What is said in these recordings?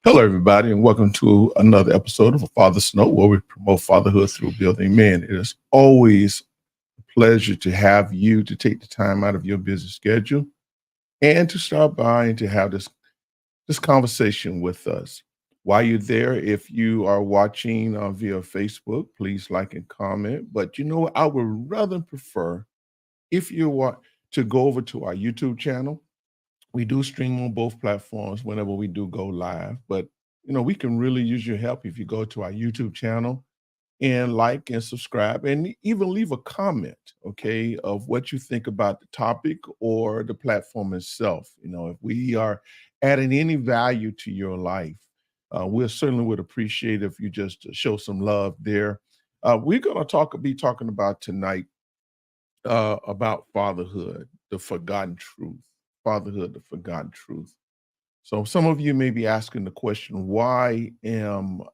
Hello, everybody, and welcome to another episode of A Father's Note, where we promote fatherhood through building men. It is always a pleasure to have you to take the time out of your busy schedule and to stop by and to have this conversation with us. While you're there, if you are watching via Facebook, please like and comment. But you know what? I would rather prefer if you want to go over to our YouTube channel. We do stream on both platforms whenever we do go live, but we can really use your help if you go to our YouTube channel and like and subscribe and even leave a comment, okay, of what you think about the topic or the platform itself. If we are adding any value to your life, we certainly would appreciate if you just show some love there. We're going to be talking about tonight about fatherhood, the forgotten truth. Fatherhood, the forgotten truth. So some of you may be asking the question, why did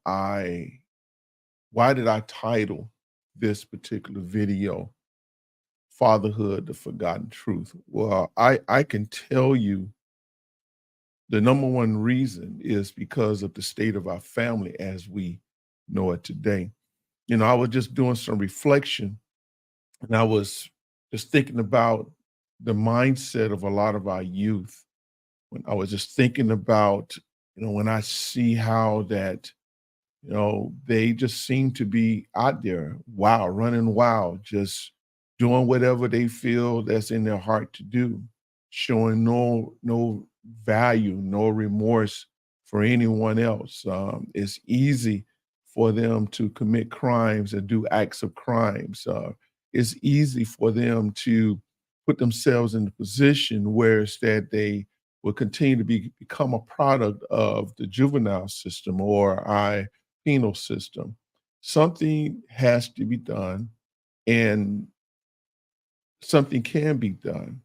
I title this particular video Fatherhood, the Forgotten Truth? Well, I can tell you the number one reason is because of the state of our family as we know it today. I was just doing some reflection and I was just thinking about the mindset of a lot of our youth. When I was just thinking about, when I see how that, they just seem to be out there, wow, running wild, just doing whatever they feel that's in their heart to do, showing no value, no remorse for anyone else. It's easy for them to commit crimes and do acts of crimes. It's easy for them to put themselves in the position where it's that they will continue to become a product of the juvenile system or penal system. Something has to be done, and something can be done.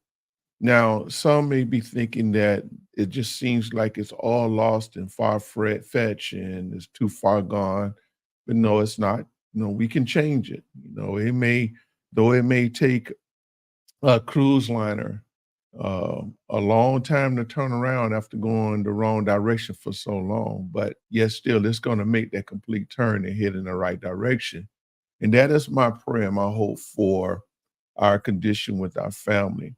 Now, some may be thinking that it just seems like it's all lost and far fetched and it's too far gone. But no, it's not. We can change it. Though it may take a cruise liner a long time to turn around after going the wrong direction for so long. But yet still, it's going to make that complete turn and head in the right direction. And that is my prayer, my hope for our condition with our family,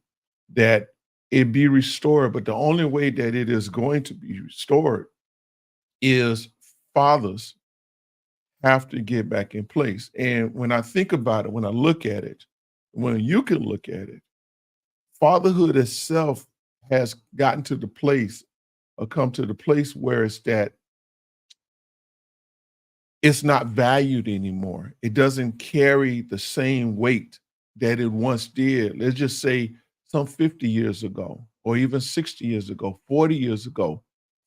that it be restored. But the only way that it is going to be restored is fathers have to get back in place. And when I think about it, when I look at it, when you can look at it, fatherhood itself has gotten to the place or come to the place where it's that it's not valued anymore. It doesn't carry the same weight that it once did. Let's just say some 50 years ago, or even 60 years ago, 40 years ago,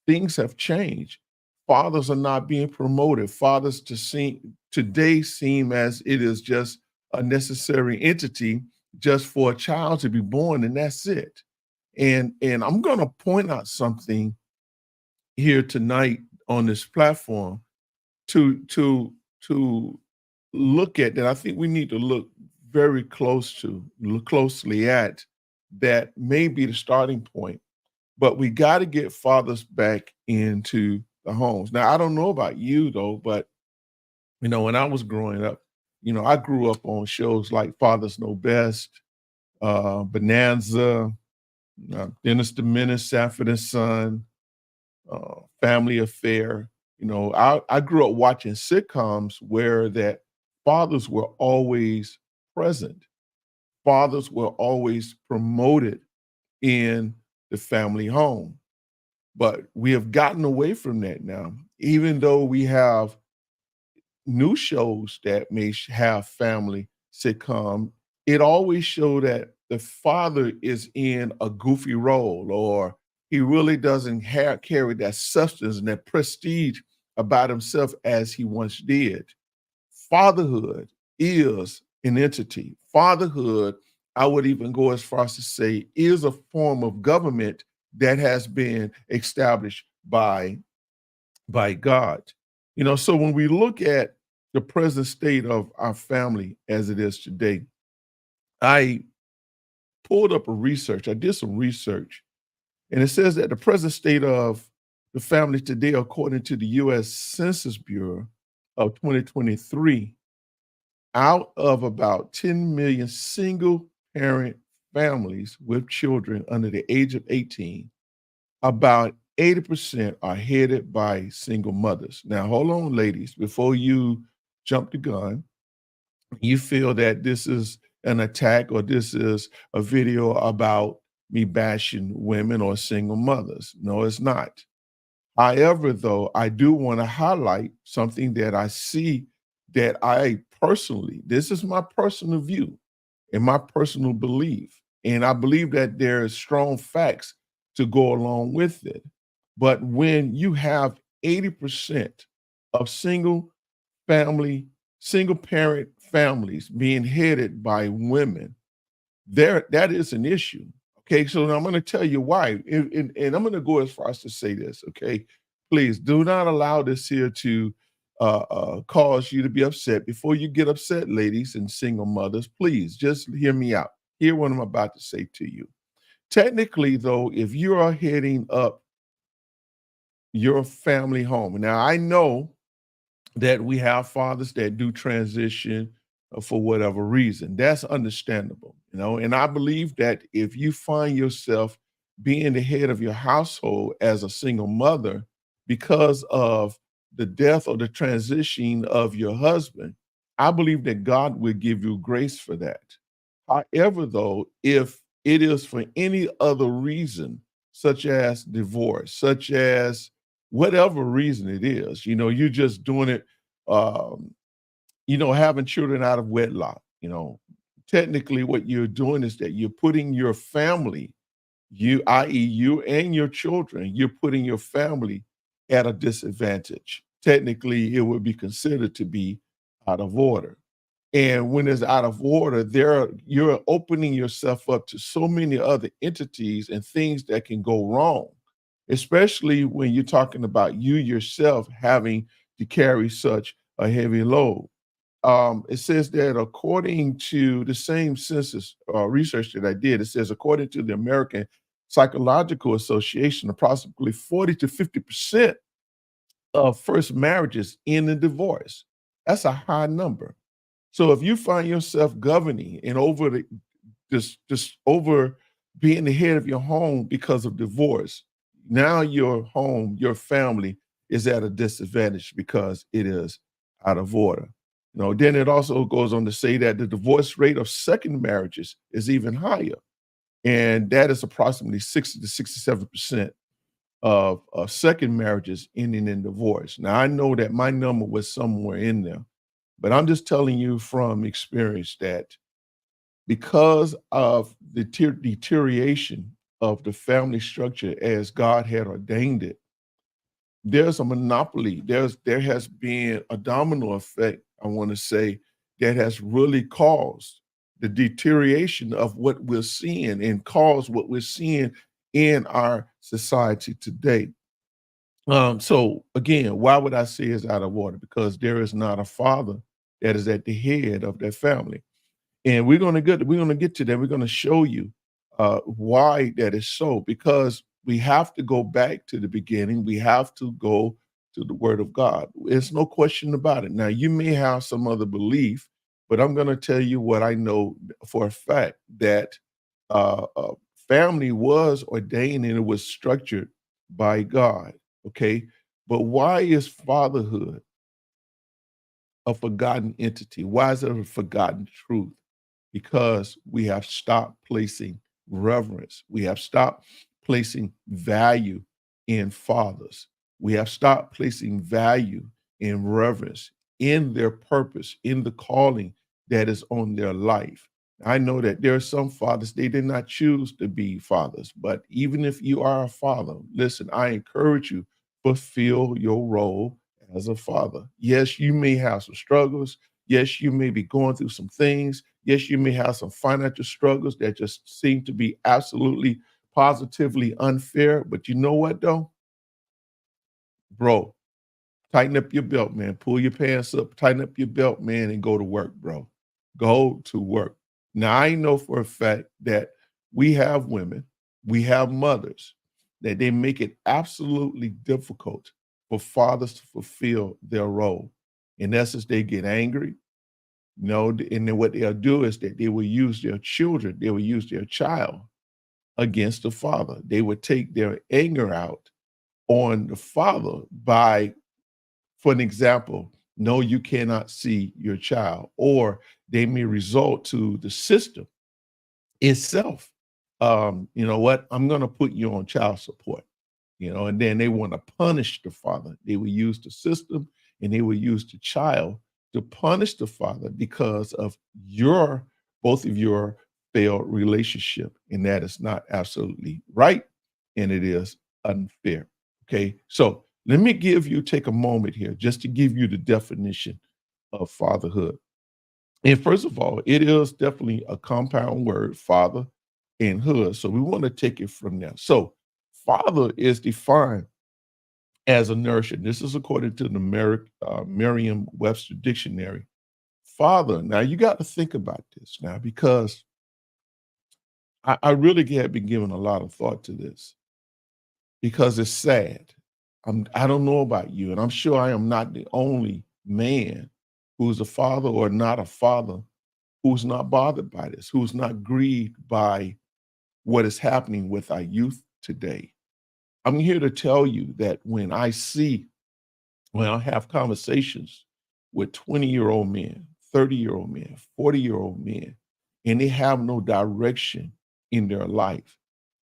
things have changed. Fathers are not being promoted. Fathers today seem as it is just a necessary entity just for a child to be born, and that's it. And I'm going to point out something here tonight on this platform to look at that I think we need to look very look closely at, that may be the starting point. But we got to get fathers back into the homes. Now, I don't know about you though, but when I was growing up, I grew up on shows like Fathers Know Best, Bonanza, Dennis the Menace, Sanford and Son, Family Affair. I grew up watching sitcoms where that fathers were always present. Fathers were always promoted in the family home. But we have gotten away from that now. Even though we have new shows that may have family sitcom, it always show that the father is in a goofy role, or he really doesn't carry that substance and that prestige about himself as he once did. Fatherhood is an entity. Fatherhood, I would even go as far as to say, is a form of government that has been established by God. So when we look at the present state of our family as it is today, I pulled up I did some research, and it says that the present state of the family today, according to the US Census Bureau of 2023, out of about 10 million single parent families with children under the age of 18, about 80% are headed by single mothers. Now, hold on, ladies, before you jump the gun, you feel that this is an attack or this is a video about me bashing women or single mothers. No, it's not. However, though, I do want to highlight something that I see that I personally, this is my personal view and my personal belief. And I believe that there is strong facts to go along with it. But when you have 80% of family, single parent families being headed by women, that is an issue. Okay, so now I'm going to tell you why, and I'm going to go as far as to say this. Okay, please do not allow this here to cause you to be upset. Before you get upset, ladies and single mothers, please just hear me out. Hear what I'm about to say to you. Technically, though, if you are heading up your family home, now I know that we have fathers that do transition for whatever reason. That's understandable, you know. And I believe that if you find yourself being the head of your household as a single mother because of the death or the transition of your husband, I believe that God will give you grace for that. However, though, if it is for any other reason, such as divorce, such as whatever reason it is, you know, you're just doing it, um, you know, having children out of wedlock, you know, technically what you're doing is that you're putting your family, you, i.e., you and your children, you're putting your family at a disadvantage. Technically, it would be considered to be out of order. And when it's out of order, you're opening yourself up to so many other entities and things that can go wrong, especially when you're talking about you yourself having to carry such a heavy load. It says that according to the same census research that I did, it says according to the American Psychological Association, approximately 40 to 50% of first marriages end in divorce. That's a high number. So if you find yourself governing and over just over being the head of your home because of divorce, now your home, your family is at a disadvantage because it is out of order. You know, then it also goes on to say that the divorce rate of second marriages is even higher. And that is approximately 60 to 67% of second marriages ending in divorce. Now I know that my number was somewhere in there, but I'm just telling you from experience that because of the deterioration of the family structure as God had ordained it, there's a monopoly. There has been a domino effect, I want to say, that has really caused the deterioration of what we're seeing and caused what we're seeing in our society today. So again, why would I say it's out of order? Because there is not a father that is at the head of that family. And we're gonna get to that. We're gonna show you why that is so, because we have to go back to the beginning. We have to go to the Word of God. There's no question about it. Now, you may have some other belief, but I'm gonna tell you what I know for a fact that uh, uh, family was ordained and it was structured by God. Okay, but why is fatherhood a forgotten entity? Why is it a forgotten truth? Because we have stopped placing reverence. We have stopped placing value in fathers. We have stopped placing value in reverence, in their purpose, in the calling that is on their life. I know that there are some fathers, they did not choose to be fathers, but even if you are a father, listen, I encourage you, fulfill your role as a father. Yes, you may have some struggles. Yes, you may be going through some things. Yes, you may have some financial struggles that just seem to be absolutely positively unfair. But you know what, though? Bro, tighten up your belt, man. Pull your pants up, tighten up your belt, man, and go to work, bro. Go to work. Now, I know for a fact that we have women, we have mothers that they make it absolutely difficult for fathers to fulfill their role. In essence, they get angry, and then what they'll do is that they will use their children, they will use their child against the father. They would take their anger out on the father by, for an example, no, you cannot see your child, or they may resort to the system itself. You know what? I'm going to put you on child support, and then they want to punish the father. They will use the system and they will use the child to punish the father because of both of your failed relationship. And that is not absolutely right. And it is unfair. Okay. So let me take a moment here just to give you the definition of fatherhood. And first of all, it is definitely a compound word, father and hood. So we want to take it from there. So father is defined as a nourisher. This is according to the Merriam-Webster dictionary. Father, now you got to think about this now, because I really have been giving a lot of thought to this, because it's sad. I don't know about you, and I'm sure I am not the only man who's a father or not a father who's not bothered by this, who's not grieved by what is happening with our youth today. I'm here to tell you that when I have conversations with 20-year-old men, 30-year-old men, 40-year-old men, and they have no direction in their life,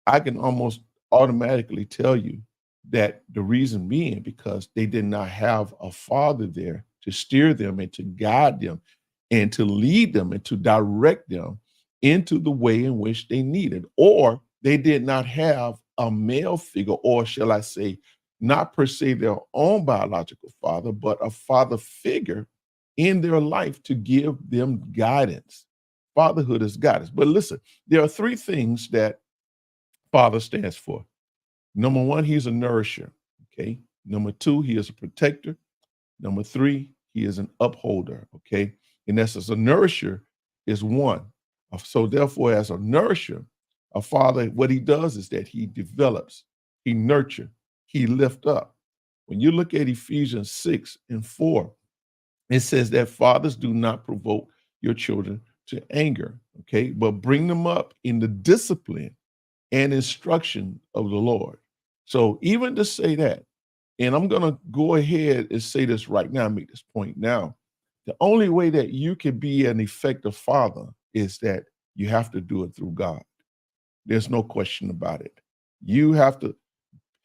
I can almost automatically tell you that the reason being because they did not have a father there to steer them and to guide them and to lead them and to direct them into the way in which they needed, or they did not have a male figure, or shall I say, not per se their own biological father, but a father figure in their life to give them guidance. Fatherhood is guidance. But listen, there are three things that father stands for. Number one, he's a nourisher. Okay. Number two, he is a protector. Number three, he is an upholder. Okay. In essence, a nourisher is one. So therefore, as a nourisher, a father, what he does is that he develops, he nurtures, he lifts up. When you look at Ephesians 6:4, it says that fathers do not provoke your children to anger, okay, but bring them up in the discipline and instruction of the Lord. So even to say that, and I'm going to go ahead and say this right now, make this point now. The only way that you can be an effective father is that you have to do it through God. There's no question about it. You have to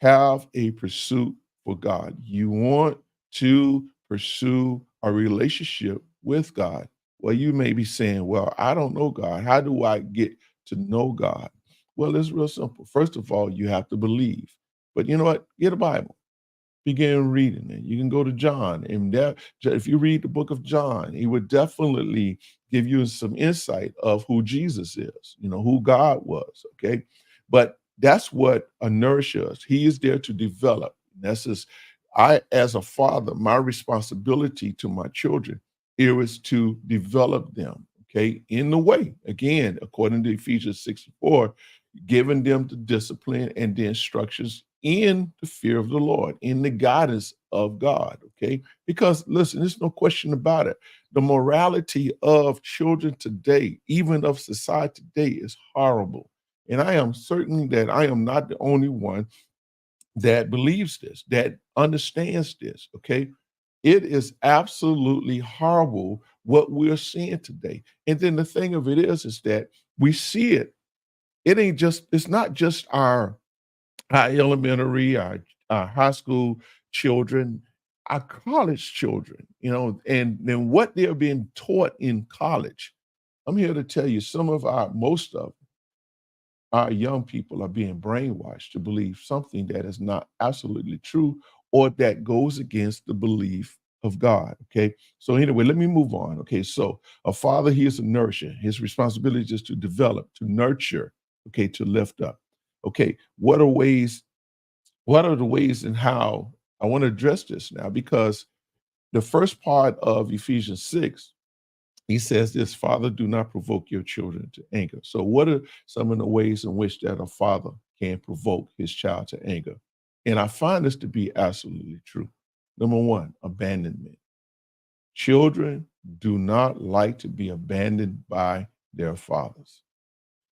have a pursuit for God. You want to pursue a relationship with God. Well, you may be saying, well, I don't know God. How do I get to know God? Well, it's real simple. First of all, you have to believe. But you know what? Get a Bible, begin reading it. You can go to John, and there, if you read the book of John, he would definitely give you some insight of who Jesus is, who God was. Okay. But that's what a nourisher is. He is there to develop. That's just, as a father, my responsibility to my children is to develop them, okay, in the way, again, according to Ephesians 6:4, giving them the discipline and the instructions in the fear of the Lord, in the guidance of God, okay? Because listen, there's no question about it. The morality of children today, even of society today, is horrible. And I am certain that I am not the only one that believes this, that understands this, okay? It is absolutely horrible what we're seeing today. And then the thing of it is that we see it. It's not just our elementary, our high school children, our college children, and then what they're being taught in college. I'm here to tell you most of our young people are being brainwashed to believe something that is not absolutely true or that goes against the belief of God. Okay. So, anyway, let me move on. Okay. So, a father, he is a nourisher. His responsibility is to develop, to nurture, okay, to lift up. Okay. What are the ways and how I want to address this now? Because the first part of Ephesians 6, he says this: Father, do not provoke your children to anger. So what are some of the ways in which that a father can provoke his child to anger. And I find this to be absolutely true. Number one, abandonment. Children do not like to be abandoned by their fathers.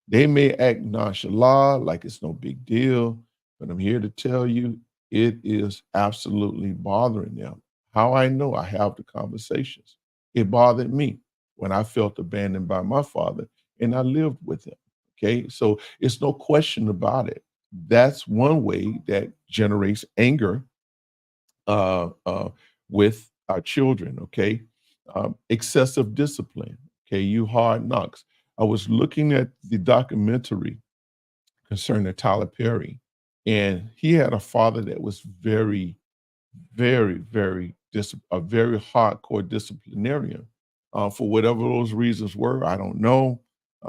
They may act nonchalant, like it's no big deal, but I'm here to tell you it is absolutely bothering them. How I know, I have the conversations. It bothered me when I felt abandoned by my father and I lived with him. Okay. So it's no question about it. That's one way that generates anger uh, uh, with our children. Okay. Excessive discipline. Okay. You hard knocks. I was looking at the documentary concerning Tyler Perry, and he had a father that was very, very, very a very hardcore disciplinarian. For whatever those reasons were, I don't know.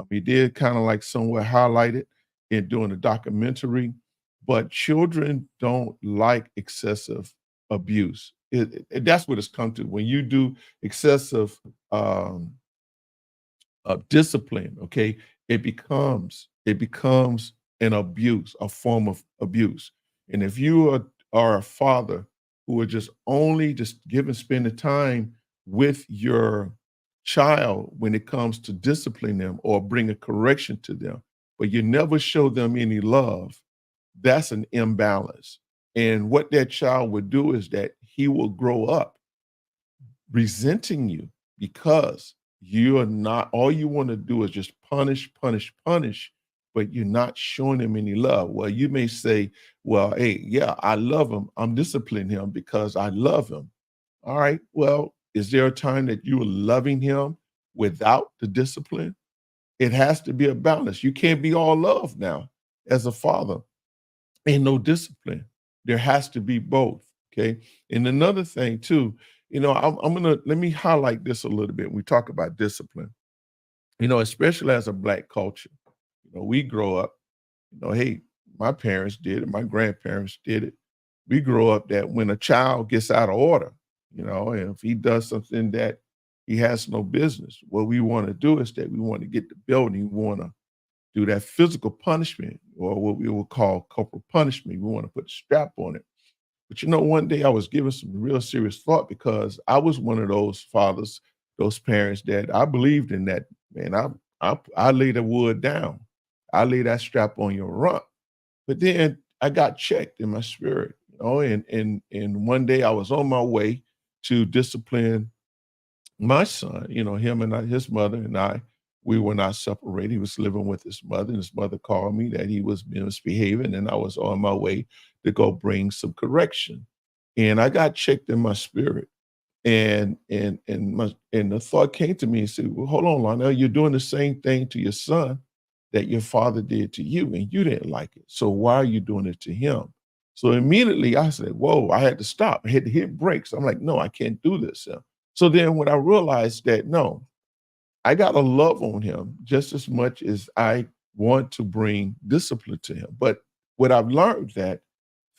He did kind of like somewhat highlight it in doing the documentary, but children don't like excessive abuse. That's what it's come to. When you do excessive um, discipline, okay, it becomes an abuse, a form of abuse. And if you are a father who are just only just giving spending time with your child when it comes to discipline them or bring a correction to them, but you never show them any love, that's an imbalance. And what that child would do is that he will grow up resenting you because you are not, all you want to do is just punish, punish, punish, but you're not showing him any love. Well, you may say, well, hey, yeah, I love him. I'm disciplining him because I love him. All right. Well, is there a time that you are loving him without the discipline? It has to be a balance. You can't be all love now as a father and no discipline. There has to be both. Okay. And another thing too, I'm gonna let me highlight this a little bit. When we talk about discipline, especially as a black culture. We grow up, hey, my parents did it, my grandparents did it. We grow up that when a child gets out of order, and if he does something that he has no business, what we want to do is that we want to get the building, we want to do that physical punishment or what we would call corporal punishment. We want to put a strap on it. But one day I was giving some real serious thought because I was one of those fathers, those parents that I believed in that, man, I lay the wood down. I lay that strap on your rump. But then I got checked in my spirit, and one day I was on my way to discipline my son, him and his mother and I, we were not separated. He was living with his mother, and his mother called me that he was misbehaving, and I was on my way to go bring some correction. And I got checked in my spirit, and the thought came to me and said, "Well, hold on, Lionel, you're doing the same thing to your son that your father did to you, and you didn't like it. So why are you doing it to him?" So immediately I said, "Whoa!" I had to stop. I had to hit brakes. I'm like, "No, I can't do this." So then when I realized that, no, I got to love on him just as much as I want to bring discipline to him. But what I've learned that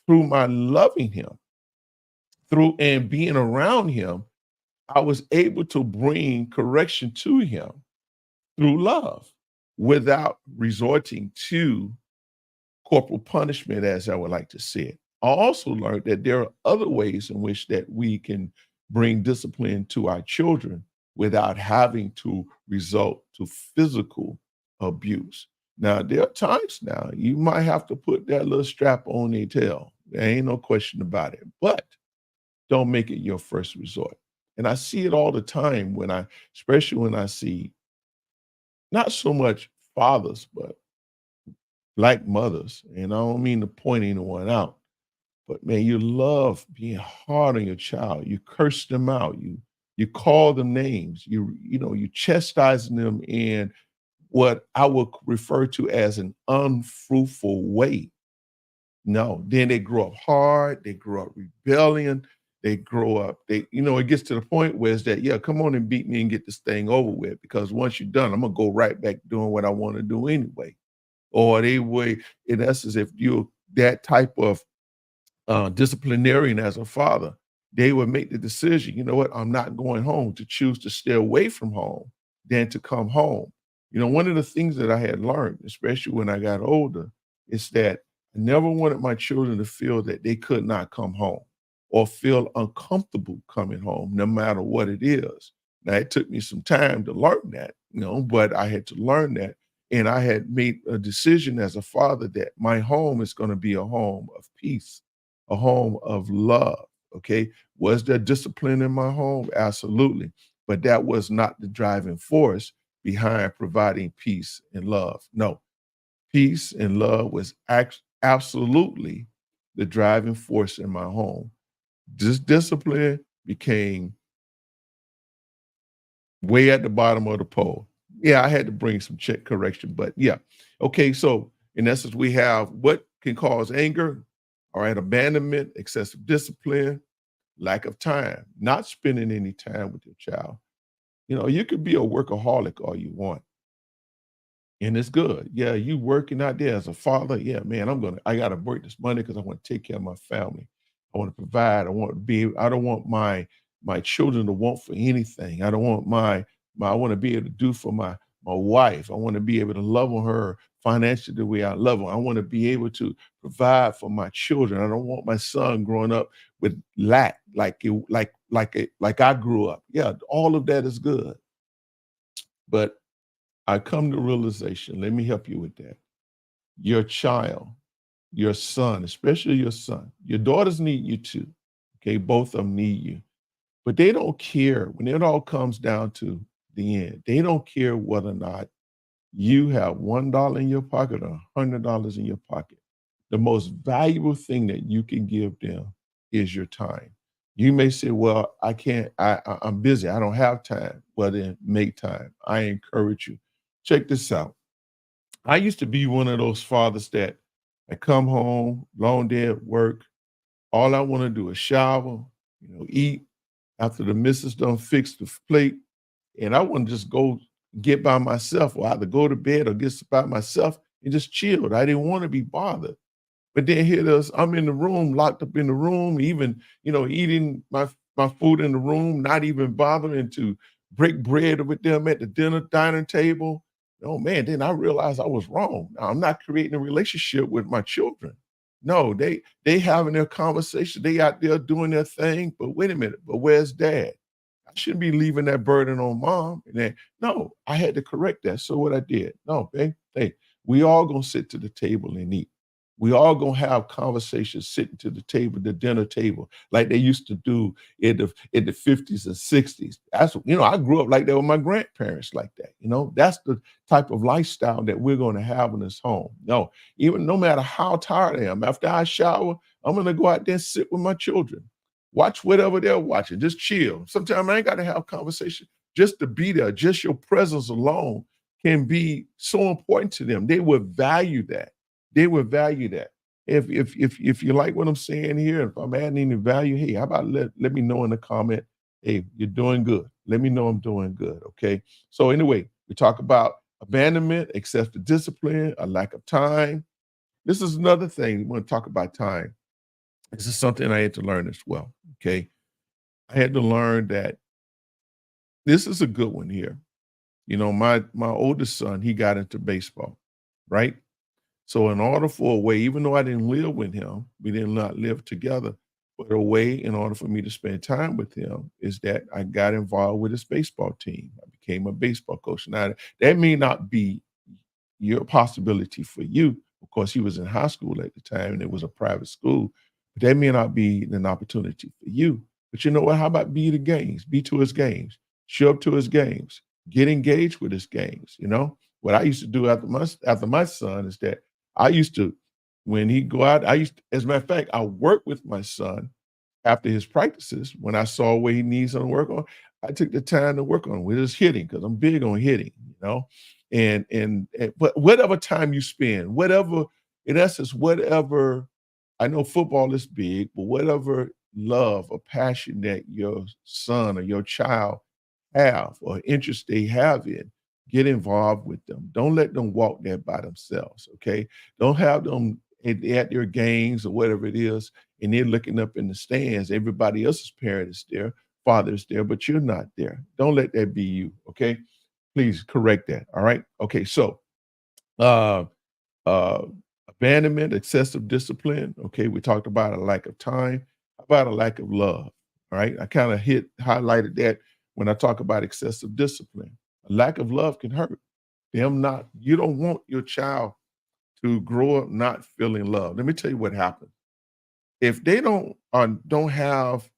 through my loving him, through and being around him, I was able to bring correction to him through love without resorting to corporal punishment, as I would like to say it. I also learned that there are other ways in which that we can bring discipline to our children without having to result to physical abuse. Now, there are times now you might have to put that little strap on their tail. There ain't no question about it. But don't make it your first resort. And I see it all the time especially when I see not so much fathers, but like mothers, and I don't mean to point anyone out, but man, you love being hard on your child. You curse them out. You call them names. You chastising them in what I would refer to as an unfruitful way. No, then they grow up hard. They grow up rebellion. They grow up. It gets to the point where it's that, yeah, come on and beat me and get this thing over with. Because once you're done, I'm gonna go right back doing what I want to do anyway. Or they would, in essence, if you're that type of disciplinarian as a father, they would make the decision, you know what, I'm not going home, to choose to stay away from home than to come home. One of the things that I had learned, especially when I got older, is that I never wanted my children to feel that they could not come home or feel uncomfortable coming home, no matter what it is. Now, it took me some time to learn that, but I had to learn that. And I had made a decision as a father that my home is going to be a home of peace, a home of love. Okay. Was there discipline in my home? Absolutely. But that was not the driving force behind providing peace and love. No, peace and love was absolutely the driving force in my home. This discipline became way at the bottom of the pole. Yeah, I had to bring some check correction, but yeah. Okay, so in essence, we have what can cause anger, all right, abandonment, excessive discipline, lack of time, not spending any time with your child. You could be a workaholic all you want. And it's good. Yeah, you working out there as a father. Yeah, man, I gotta work this money because I want to take care of my family. I want to provide. I don't want my children to want for anything. I don't want I want to be able to do for my wife. I want to be able to love on her financially the way I love her. I want to be able to provide for my children. I don't want my son growing up with lack like I grew up. Yeah, all of that is good. But I come to realization, let me help you with that. Your child, your son, especially your daughters need you too. Okay, both of them need you. But they don't care when it all comes down to the end. They don't care whether or not you have $1 in your pocket or $100 in your pocket. The most valuable thing that you can give them is your time. You may say, well, I can't, I'm busy. I don't have time. Well, then make time. I encourage you. Check this out. I used to be one of those fathers that I come home, long day at work. All I want to do is shower, eat after the missus done fix the plate. And I want to just go get by myself or either go to bed or get by myself and just chill. I didn't want to be bothered. But then here it is, I'm in the room, locked up in the room, even, eating my food in the room, not even bothering to break bread with them at the dining table. Oh man, then I realized I was wrong. Now, I'm not creating a relationship with my children. No, they having their conversation, they out there doing their thing. But wait a minute, but where's dad? I shouldn't be leaving that burden on mom. And then, no, I had to correct that. So what I did, no, babe, hey, we all gonna sit to the table and eat. We all gonna have conversations sitting to the table, the dinner table, like they used to do in the 50s and 60s. That's I grew up like that with my grandparents like that. That's the type of lifestyle that we're gonna have in this home. No, even no matter how tired I am, after I shower, I'm gonna go out there and sit with my children. Watch whatever they're watching, just chill. Sometimes I ain't got to have conversation. Just to be there, just your presence alone can be so important to them. They would value that. They would value that. If you like what I'm saying here, if I'm adding any value, hey, how about let me know in the comment. Hey, you're doing good. Let me know I'm doing good. Okay. So anyway, we talk about abandonment, excessive discipline, a lack of time. This is another thing we want to talk about time. This is something I had to learn as well. Okay. I had to learn that this is a good one here. My oldest son, he got into baseball, right? So in order for a way, even though I didn't live with him, we did not live together, but a way in order for me to spend time with him is that I got involved with his baseball team. I became a baseball coach. Now that may not be your possibility for you. Of course, he was in high school at the time and it was a private school, but that may not be an opportunity for you. But you know what? How about be the games? Be to his games, show up to his games, get engaged with his games. What I used to do after my son is that I used to, when he go out, as a matter of fact, I work with my son after his practices. When I saw where he needs something to work on, I took the time to work on with his hitting because I'm big on hitting, but whatever time you spend, whatever, in essence, whatever, I know football is big, but whatever love or passion that your son or your child have or interest they have in, get involved with them. Don't let them walk there by themselves, okay? Don't have them at their games or whatever it is, and they're looking up in the stands. Everybody else's parent is there, father is there, but you're not there. Don't let that be you, okay? Please correct that, all right? Okay, so, uh, uh, Abandonment, excessive discipline. Okay, we talked about a lack of time. How about a lack of love? All right, I kind of highlighted that when I talk about excessive discipline. A lack of love can hurt them. Not you don't want your child to grow up not feeling love. Let me tell you what happens if they don't have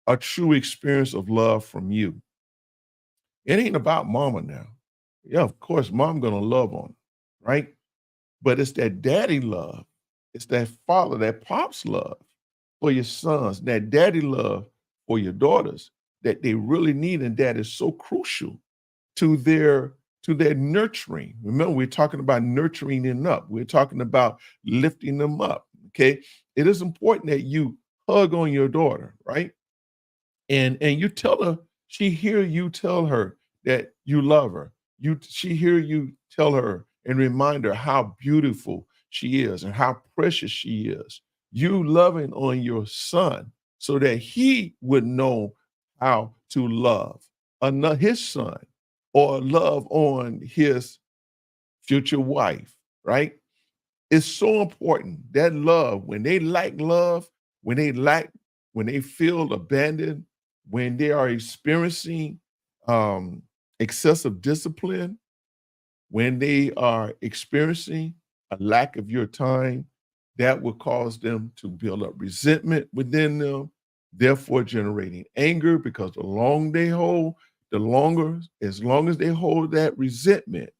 a true experience of love from you. It ain't about mama now. Yeah, of course, mom gonna love on them, right? But it's that daddy love. It's that father, that pops love for your sons, that daddy love for your daughters that they really need, and that is so crucial to their nurturing. Remember, we're talking about nurturing them up. We're talking about lifting them up. Okay. It is important that you hug on your daughter, right? And you tell her, she hear you tell her that you love her. She hear you tell her and remind her how beautiful she is and how precious she is. You loving on your son so that he would know how to love his son or love on his future wife, right? It's so important that love, when they lack love, when they lack, when they feel abandoned, when they are experiencing um, excessive discipline, when they are experiencing a lack of your time, that will cause them to build up resentment within them, therefore generating anger because the longer, as long as they hold that resentment,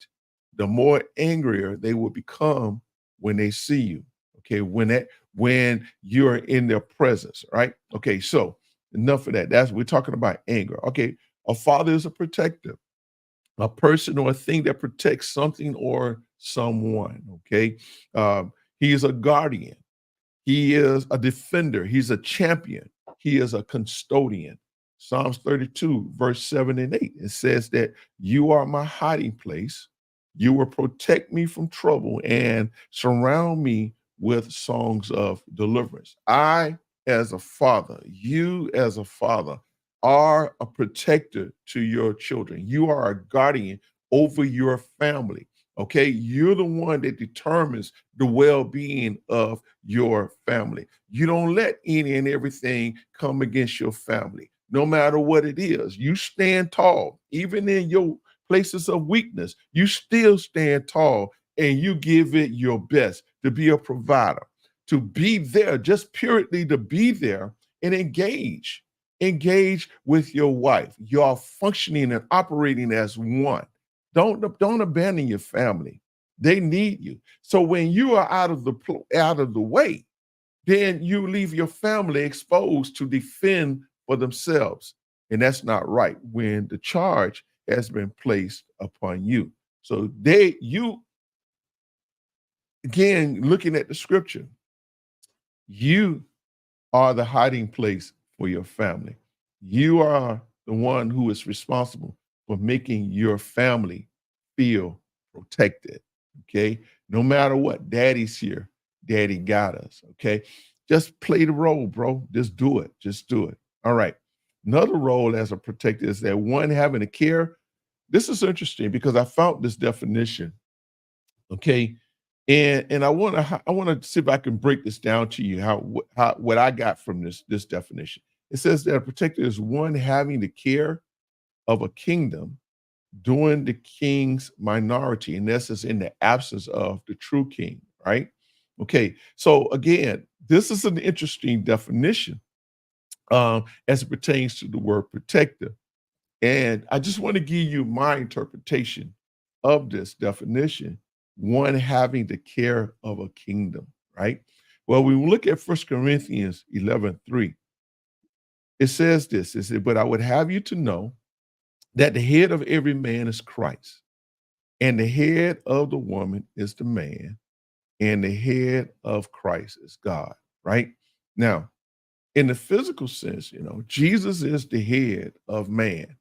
the more angrier they will become when they see you. Okay, when you're in their presence, right? Okay, so enough of that. We're talking about anger. Okay, a father is a protector, a person or a thing that protects something or someone. Okay, he is a guardian. He is a defender. He's a champion. He is a custodian. Psalms 32, verse 7 and 8. It says that you are my hiding place. You will protect me from trouble and surround me with songs of deliverance. As a father, you as a father, are a protector to your children. You are a guardian over your family. Okay. You're the one that determines the well being of your family. You don't let any and everything come against your family, no matter what it is. You stand tall, even in your places of weakness, you still stand tall and you give it your best to be a provider, to be there, just purely to be there and engage. Engage with your wife. You're functioning and operating as one. Don't abandon your family. They need you. So when you are out of the way, then you leave your family exposed to defend for themselves. And that's not right when the charge has been placed upon you. So you again, looking at the scripture, you are the hiding place for your family. You are the one who is responsible for making your family feel protected. Okay. No matter what, daddy's here. Daddy got us. Okay. Just play the role, bro. Just do it. Just do it. All right. Another role as a protector is that one having a care. This is interesting because I found this definition. Okay. And I want to see if I can break this down to you how what I got from this definition. It says that a protector is one having the care of a kingdom during the king's minority, in essence, in the absence of the true king, right? Okay, so again, this is an interesting definition as it pertains to the word protector. And I just want to give you my interpretation of this definition, one having the care of a kingdom, right? Well, when we look at 1 Corinthians 11:3, it says this, it said, but I would have you to know that the head of every man is Christ, and the head of the woman is the man, and the head of Christ is God, right? Now, in the physical sense, Jesus is the head of man.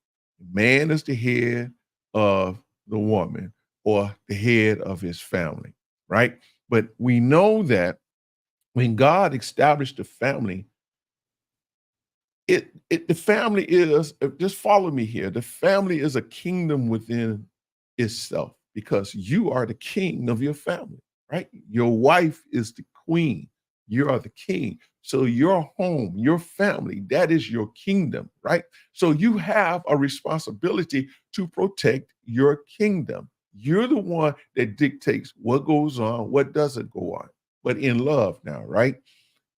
Man is the head of the woman or the head of his family, right? But we know that when God established the family, the family is, just follow me here. The family is a kingdom within itself because you are the king of your family. right? Your wife is the queen. You are the king. So your home, your family, that is your kingdom, right? So you have a responsibility to protect your kingdom. You're the one that dictates what goes on, what doesn't go on, but in love now, right?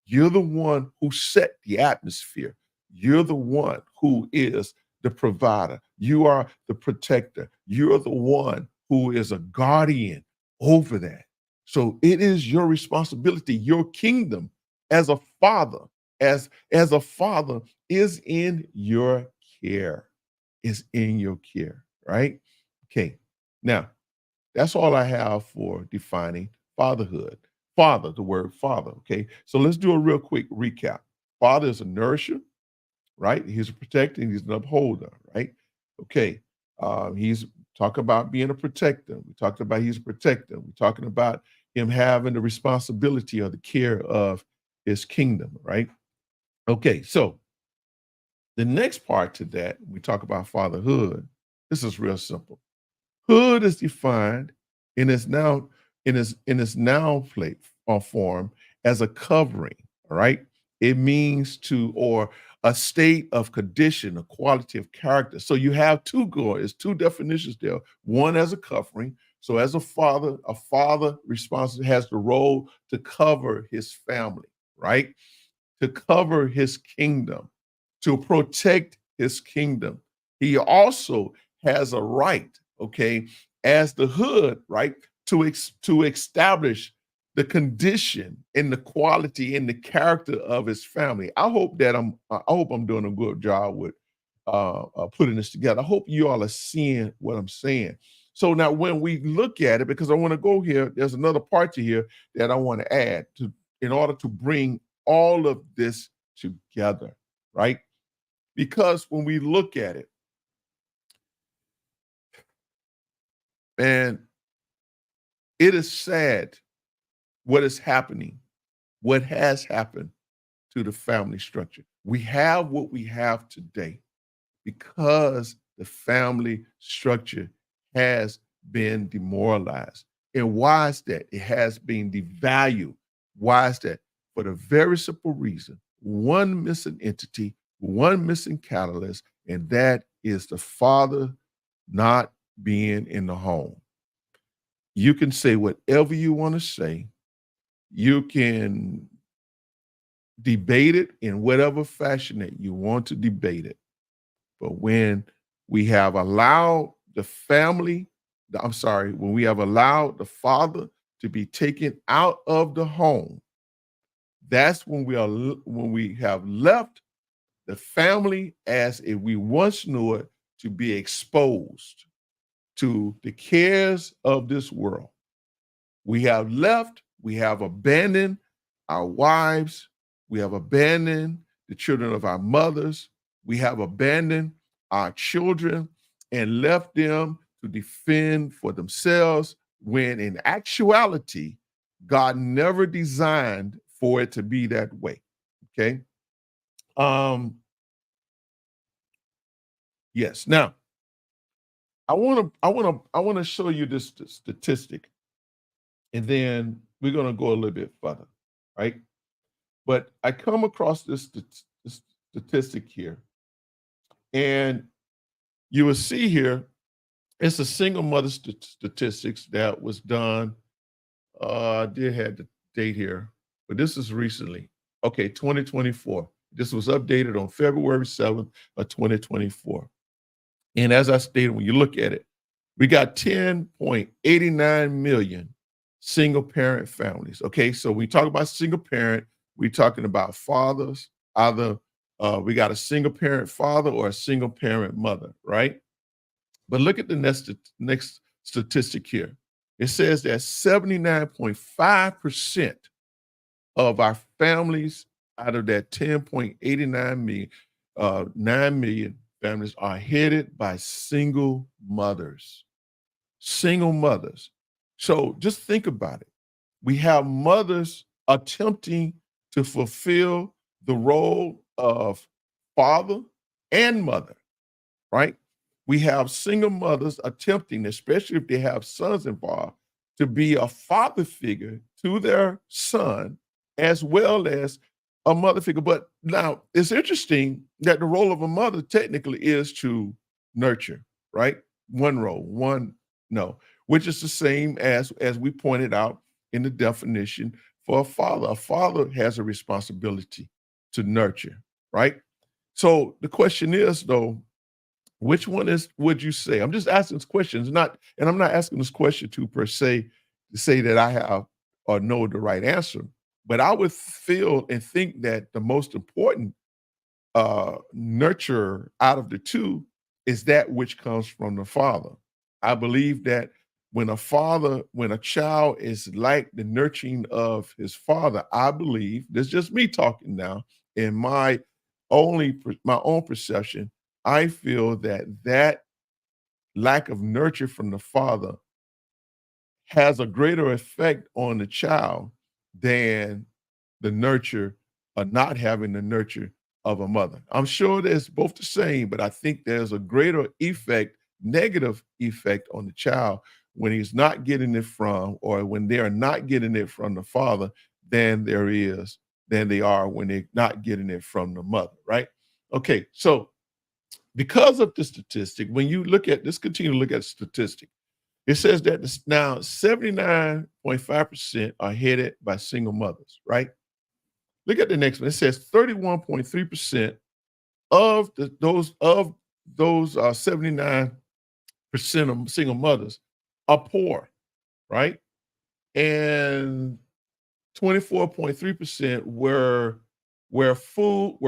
You're the one who set the atmosphere. You're the one who is the provider. You are the protector. You're the one who is a guardian over that. So it is your responsibility. Your kingdom as a father, as a father is in your care. Is in your care, right? Okay. Now, that's all I have for defining fatherhood. Father, the word father. Okay. So let's do a real quick recap. Father is a nourisher, right? He's a protector, and he's an upholder, right? Okay. He's talking about being a protector. We talked about he's a protector. We're talking about him having the responsibility or the care of his kingdom, right? Okay. So the next part to that, we talk about fatherhood. This is real simple. Hood is defined in its now in its noun plate or form as a covering, all right? It means to or a state of condition, a quality of character. So you have it's two definitions there. One as a covering. So as a father responsible has the role to cover his family, right? To cover his kingdom, to protect his kingdom. He also has a right, okay, as the hood, right, to establish the condition and the quality and the character of his family. I hope I'm doing a good job with putting this together. I hope you all are seeing what I'm saying. So now when we look at it, because I want to go here, there's another part to here that I want to add to in order to bring all of this together, right? Because when we look at it, and it is sad what is happening, what has happened to the family structure. We have what we have today because the family structure has been demoralized. And why is that? It has been devalued. Why is that? For the very simple reason one missing entity, one missing catalyst, and that is the father not being in the home. You can say whatever you want to say, you can debate it in whatever fashion that you want to debate it. But when we have allowed the family, I'm sorry, when we have allowed the father to be taken out of the home, that's when when we have left the family as if we once knew it to be exposed to the cares of this world. We have abandoned our wives, we have abandoned the children of our mothers, we have abandoned our children and left them to defend for themselves when in actuality, God never designed for it to be that way. Okay. Um, yes. Now, I want to show you this statistic, and then we're going to go a little bit further, right? But I come across this statistic here, and you will see here it's a single mother statistics that was done. I did have the date here, but this is recently. Okay, 2024. This was updated on February 7th of 2024. And as I stated, when you look at it, we got 10.89 million single parent families. Okay, so when we talk about single parent, we're talking about fathers, either we got a single parent father or a single parent mother, right? But look at the next statistic here. It says that 79.5% of our families out of that 10.89 million, 9 million families are headed by single mothers. Single mothers. So just think about it. We have mothers attempting to fulfill the role of father and mother, right? We have single mothers attempting, especially if they have sons involved, to be a father figure to their son as well as a mother figure. But now it's interesting that the role of a mother technically is to nurture, right? One role, one no, which is the same as we pointed out in the definition for a father. A father has a responsibility to nurture, right? So the question is though, which one is would you say? I'm just asking this questions, not and I'm not asking this question to per se to say that I have or know the right answer, but I would feel and think that the most important nurture out of the two is that which comes from the father. I believe that when a child is like the nurturing of his father, I believe, this is just me talking now, in my own perception, I feel that that lack of nurture from the father has a greater effect on the child than the nurture or not having the nurture of a mother. I'm sure there's both the same, but I think there's a greater effect, negative effect on the child when he's not getting it from, or when they are not getting it from the father than than they are when they're not getting it from the mother, right? Okay, so because of the statistic, when you look at this, continue to look at the statistic. It says that now 79.5% are headed by single mothers, right? Look at the next one. It says 31.3% of those 79% of single mothers are poor, right? And 24.3% were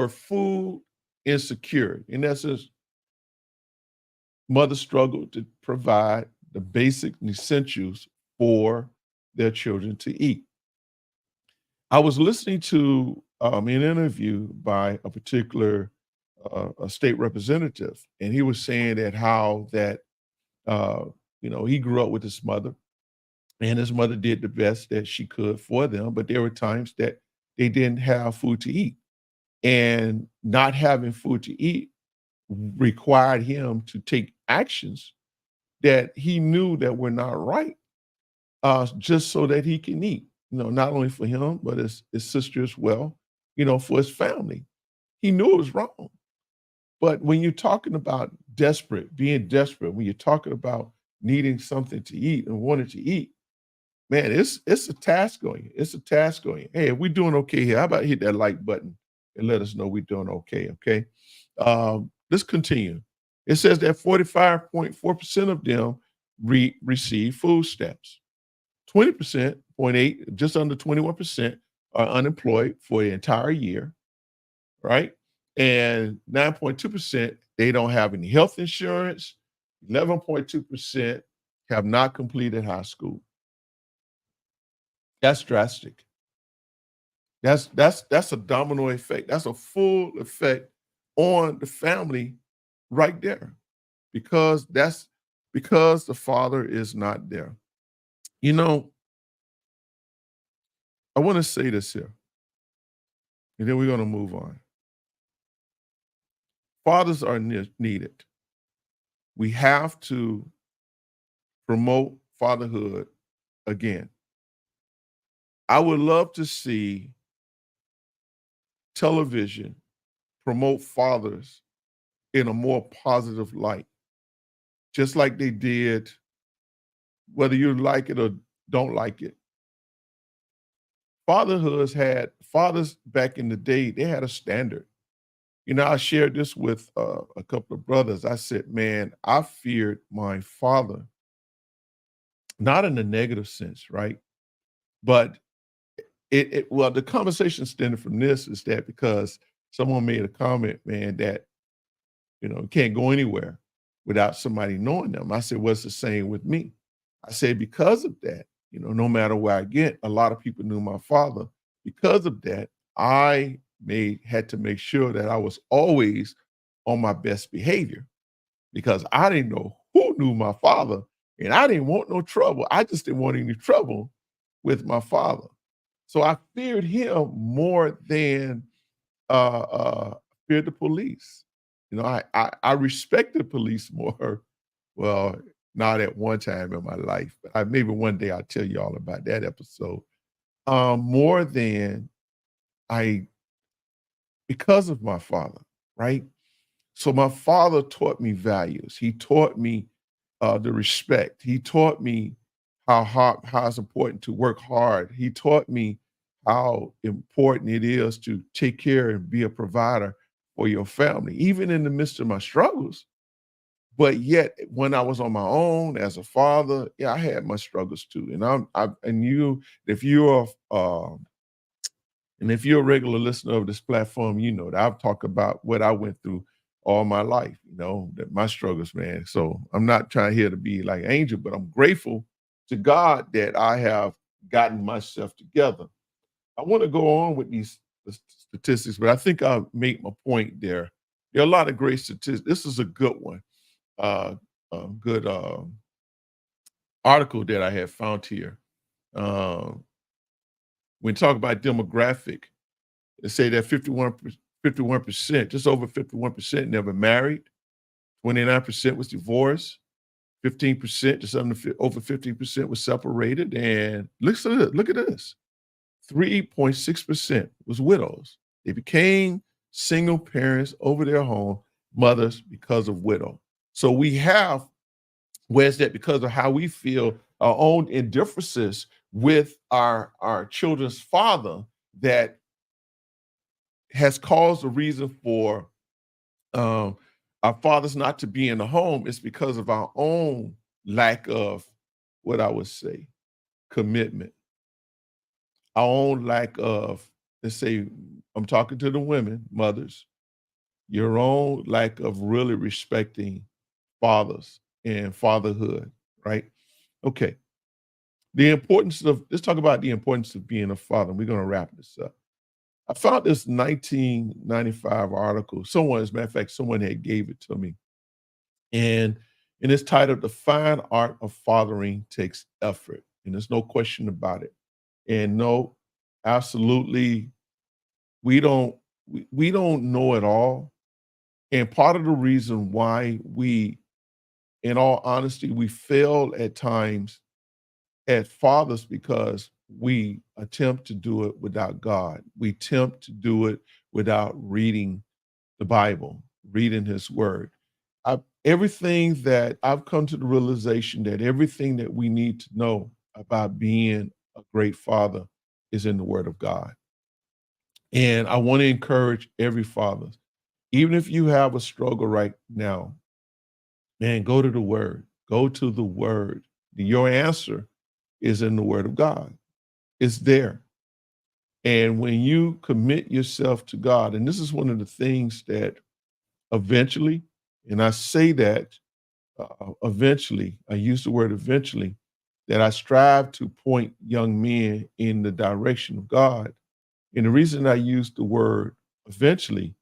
food insecure. In essence, mothers struggle to provide the basic essentials for their children to eat. I was listening to an interview by a particular a state representative, and he was saying that how that uh, he grew up with his mother, and his mother did the best that she could for them, but there were times that they didn't have food to eat, and not having food to eat required him to take actions that he knew that were not right, just so that he can eat. Not only for him, but his sister as well. For his family. He knew it was wrong. But when you're talking about being desperate, when you're talking about needing something to eat and wanting to eat, man, it's a task on you. It's a task on you. Hey, if we're doing okay here, how about hit that like button and let us know we're doing okay? Okay. Let's continue. It says that 45.4% of them receive food stamps. 20%, 0.8, just under 21% are unemployed for the entire year, right? And 9.2%, they don't have any health insurance. 11.2% have not completed high school. That's drastic. That's a domino effect. That's a full effect on the family right there because the father is not there. You know, I want to say this here, and then we're going to move on. Fathers are needed. We have to promote fatherhood again. I would love to see television promote fathers in a more positive light, just like they did, whether you like it or don't like it. Fathers back in the day, they had a standard. I shared this with a couple of brothers. I said, man, I feared my father, not in a negative sense, right? But well, the conversation stemming from this is that because someone made a comment, man, that can't go anywhere without somebody knowing them. I said, what's the same with me? I said, because of that, no matter where I get, a lot of people knew my father. Because of that, I had to make sure that I was always on my best behavior because I didn't know who knew my father and I didn't want no trouble. I just didn't want any trouble with my father. So I feared him more than feared the police. I respect the police more. Well, not at one time in my life. But maybe one day I'll tell you all about that episode. More than I because of my father, right? So my father taught me values. He taught me the respect. He taught me how it's important to work hard. He taught me how important it is to take care and be a provider for your family, even in the midst of my struggles. But yet, when I was on my own as a father, yeah, I had my struggles too. And if you're and if you're a regular listener of this platform, you know that I've talked about what I went through all my life, that my struggles, man. So I'm not trying here to be like angel, but I'm grateful to God that I have gotten myself together. I want to go on with these statistics, but I think I'll make my point there. There are a lot of great statistics. This is a good one. Uh, a good article that I have found here. Um, when talk about demographic, they say that 51%, just over 51% never married, 29% was divorced, 15%, just over 15% was separated, and look at this. 3.6% was widows. They became single parents over their home mothers because of widow. So we have where's that because of how we feel our own indifferences with our children's father that has caused a reason for um, our fathers not to be in the home is because of our own lack of what I would say commitment, our own lack of, let's say, I'm talking to the women, mothers, your own lack of really respecting fathers and fatherhood, right? Okay. Let's talk about the importance of being a father. We're going to wrap this up. I found this 1995 article. As a matter of fact, someone had gave it to me. And it's titled The Fine Art of Fathering Takes Effort. And there's no question about it. And no, absolutely, we don't know it all. And part of the reason why in all honesty, we fail at times as fathers because we attempt to do it without God. We attempt to do it without reading the Bible, reading His Word. Everything that I've come to the realization that everything that we need to know about being a great father is in the Word of God. And I want to encourage every father, even if you have a struggle right now, man, go to the Word. Go to the Word. Your answer is in the Word of God. It's there. And when you commit yourself to God, and this is one of the things that eventually, and I say that eventually, I use the word eventually, that I strive to point young men in the direction of God. And the reason I use the word eventually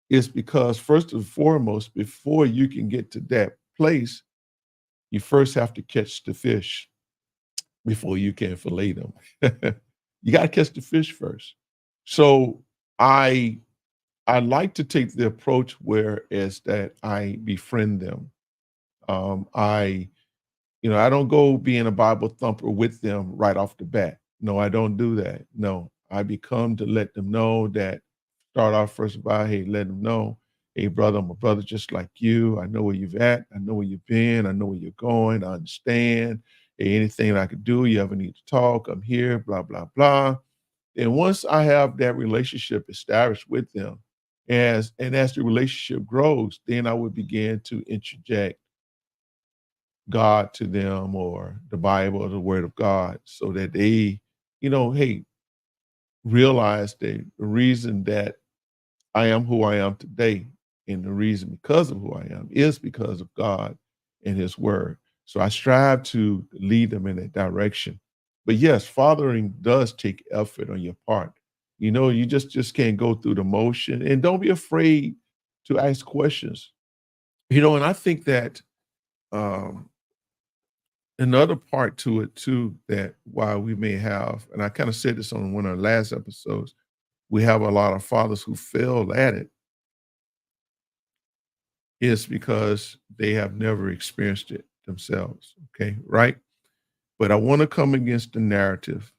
is because, first and foremost, before you can get to that place, you first have to catch the fish before you can fillet them. You got to catch the fish first. So I I like to take the approach where is that I befriend them. I I don't go being a Bible thumper with them right off the bat. No, I don't do that. No, I become to let them know that start off first by, hey, let them know, hey, brother, I'm a brother just like you. I know where you've at. I know where you've been. I know where you're going. I understand. Hey, anything I could do, you ever need to talk, I'm here, blah, blah, blah. And once I have that relationship established with them, as the relationship grows, then I would begin to interject God to them or the Bible or the Word of God so that they, hey, realize the reason that I am who I am today and the reason because of who I am is because of God and His Word. So I strive to lead them in that direction. But yes, fathering does take effort on your part. You just can't go through the motion and don't be afraid to ask questions. And I think that um, another part to it too that why we may have, and I kind of said this on one of the last episodes, we have a lot of fathers who fail at it is because they have never experienced it themselves. Okay, right? But I want to come against the narrative,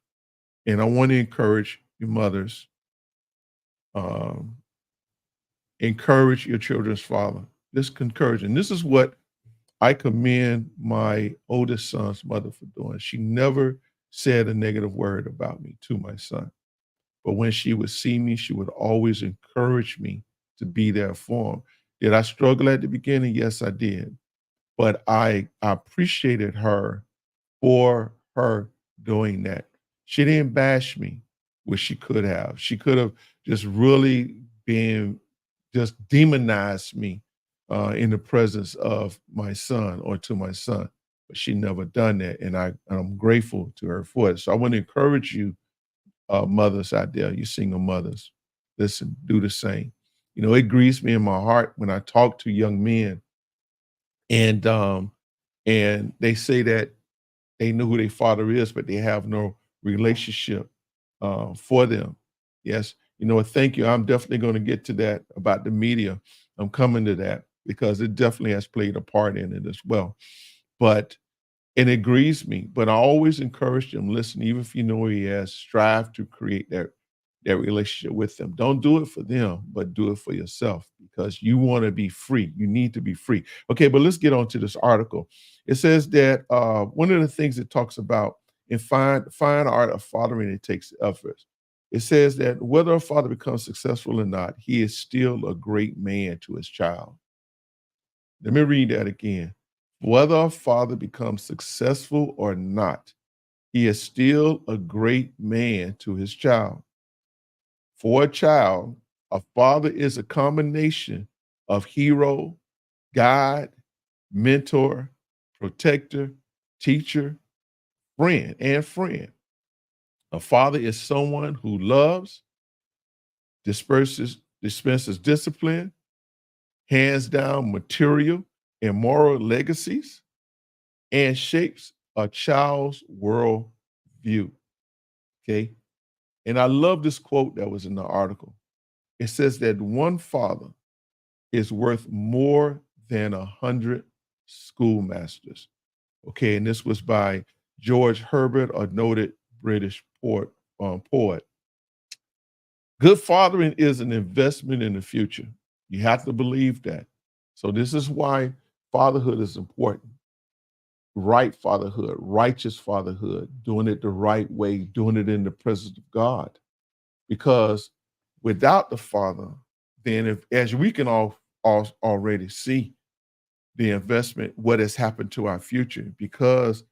and I want to encourage your mothers, um, encourage your children's father. Just encourage. And this is what I commend my oldest son's mother for doing. She never said a negative word about me to my son. But when she would see me, she would always encourage me to be there for him. Did I struggle at the beginning? Yes, I did. But I appreciated her for her doing that. She didn't bash me, which she could have. She could have just really been just demonized me in the presence of my son or to my son. But she never done that. And I'm grateful to her for it. So I want to encourage you, mothers out there, you single mothers, listen, do the same. You know, it grieves me in my heart when I talk to young men and they say that they know who their father is, but they have no relationship for them. Yes, you know what? Thank you. I'm definitely going to get to that about the media. I'm coming to that because it definitely has played a part in it as well. But and it grieves me, but I always encourage them, listen, even if you know who he is, strive to create that relationship with them. Don't do it for them, but do it for yourself because you want to be free. You need to be free. Okay, but let's get on to this article. It says that one of the things it talks about in fine art of fathering, it takes effort. It says that whether a father becomes successful or not, he is still a great man to his child. Let me read that again. Whether a father becomes successful or not, he is still a great man to his child. For a child, a father is a combination of hero, guide, mentor, protector, teacher, friend, and friend. A father is someone who loves, dispenses discipline, hands down material and moral legacies, and shapes a child's world view. Okay. And I love this quote that was in the article. It says that one father is worth more than 100 schoolmasters. Okay. And this was by George Herbert, a noted British poet. Good fathering is an investment in the future. You have to believe that. So, this is why fatherhood is important. Right fatherhood, righteous fatherhood, doing it the right way, doing it in the presence of God. Because without the father, then if as we can all already see the investment, what has happened to our future, because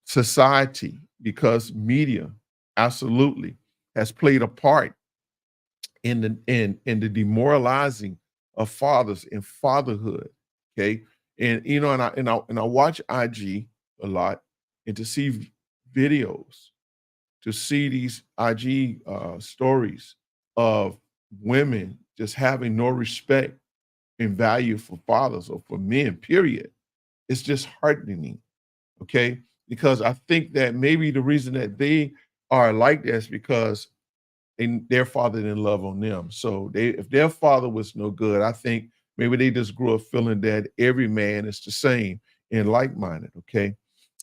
society, because media absolutely has played a part in the demoralizing of fathers in fatherhood. Okay. And you know, and I watch IG a lot and to see videos, to see these IG stories of women just having no respect and value for fathers or for men, period. It's just heartening. Okay. Because I think that maybe the reason that they are like this because and their father didn't love on them. So they if their father was no good, I think maybe they just grew up feeling that every man is the same and like-minded. Okay.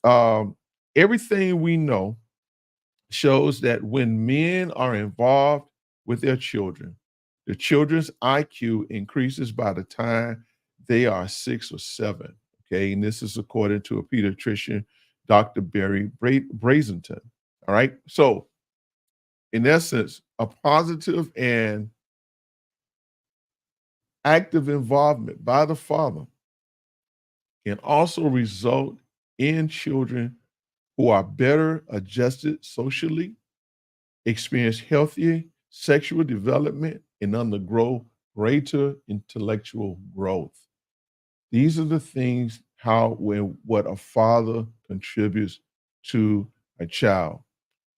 Um, Everything we know shows that when men are involved with their children, the children's IQ increases by the time they are 6 or 7. Okay. And this is according to a pediatrician, Dr. Barry Brazenton. All right. So in essence, a positive and active involvement by the father can also result in children who are better adjusted socially, experience healthier sexual development, and undergo greater intellectual growth. These are the things how when what a father contributes to a child.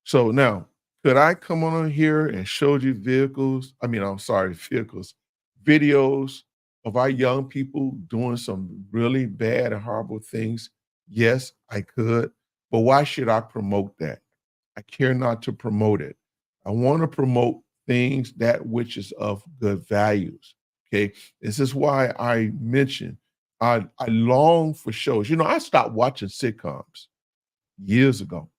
So now, could I come on here and show you I'm sorry, vehicles, videos of our young people doing some really bad and horrible things? Yes, I could. But why should I promote that? I care not to promote it. I want to promote things that which is of good values. Okay. This is why I mentioned I long for shows. You know, I stopped watching sitcoms years ago.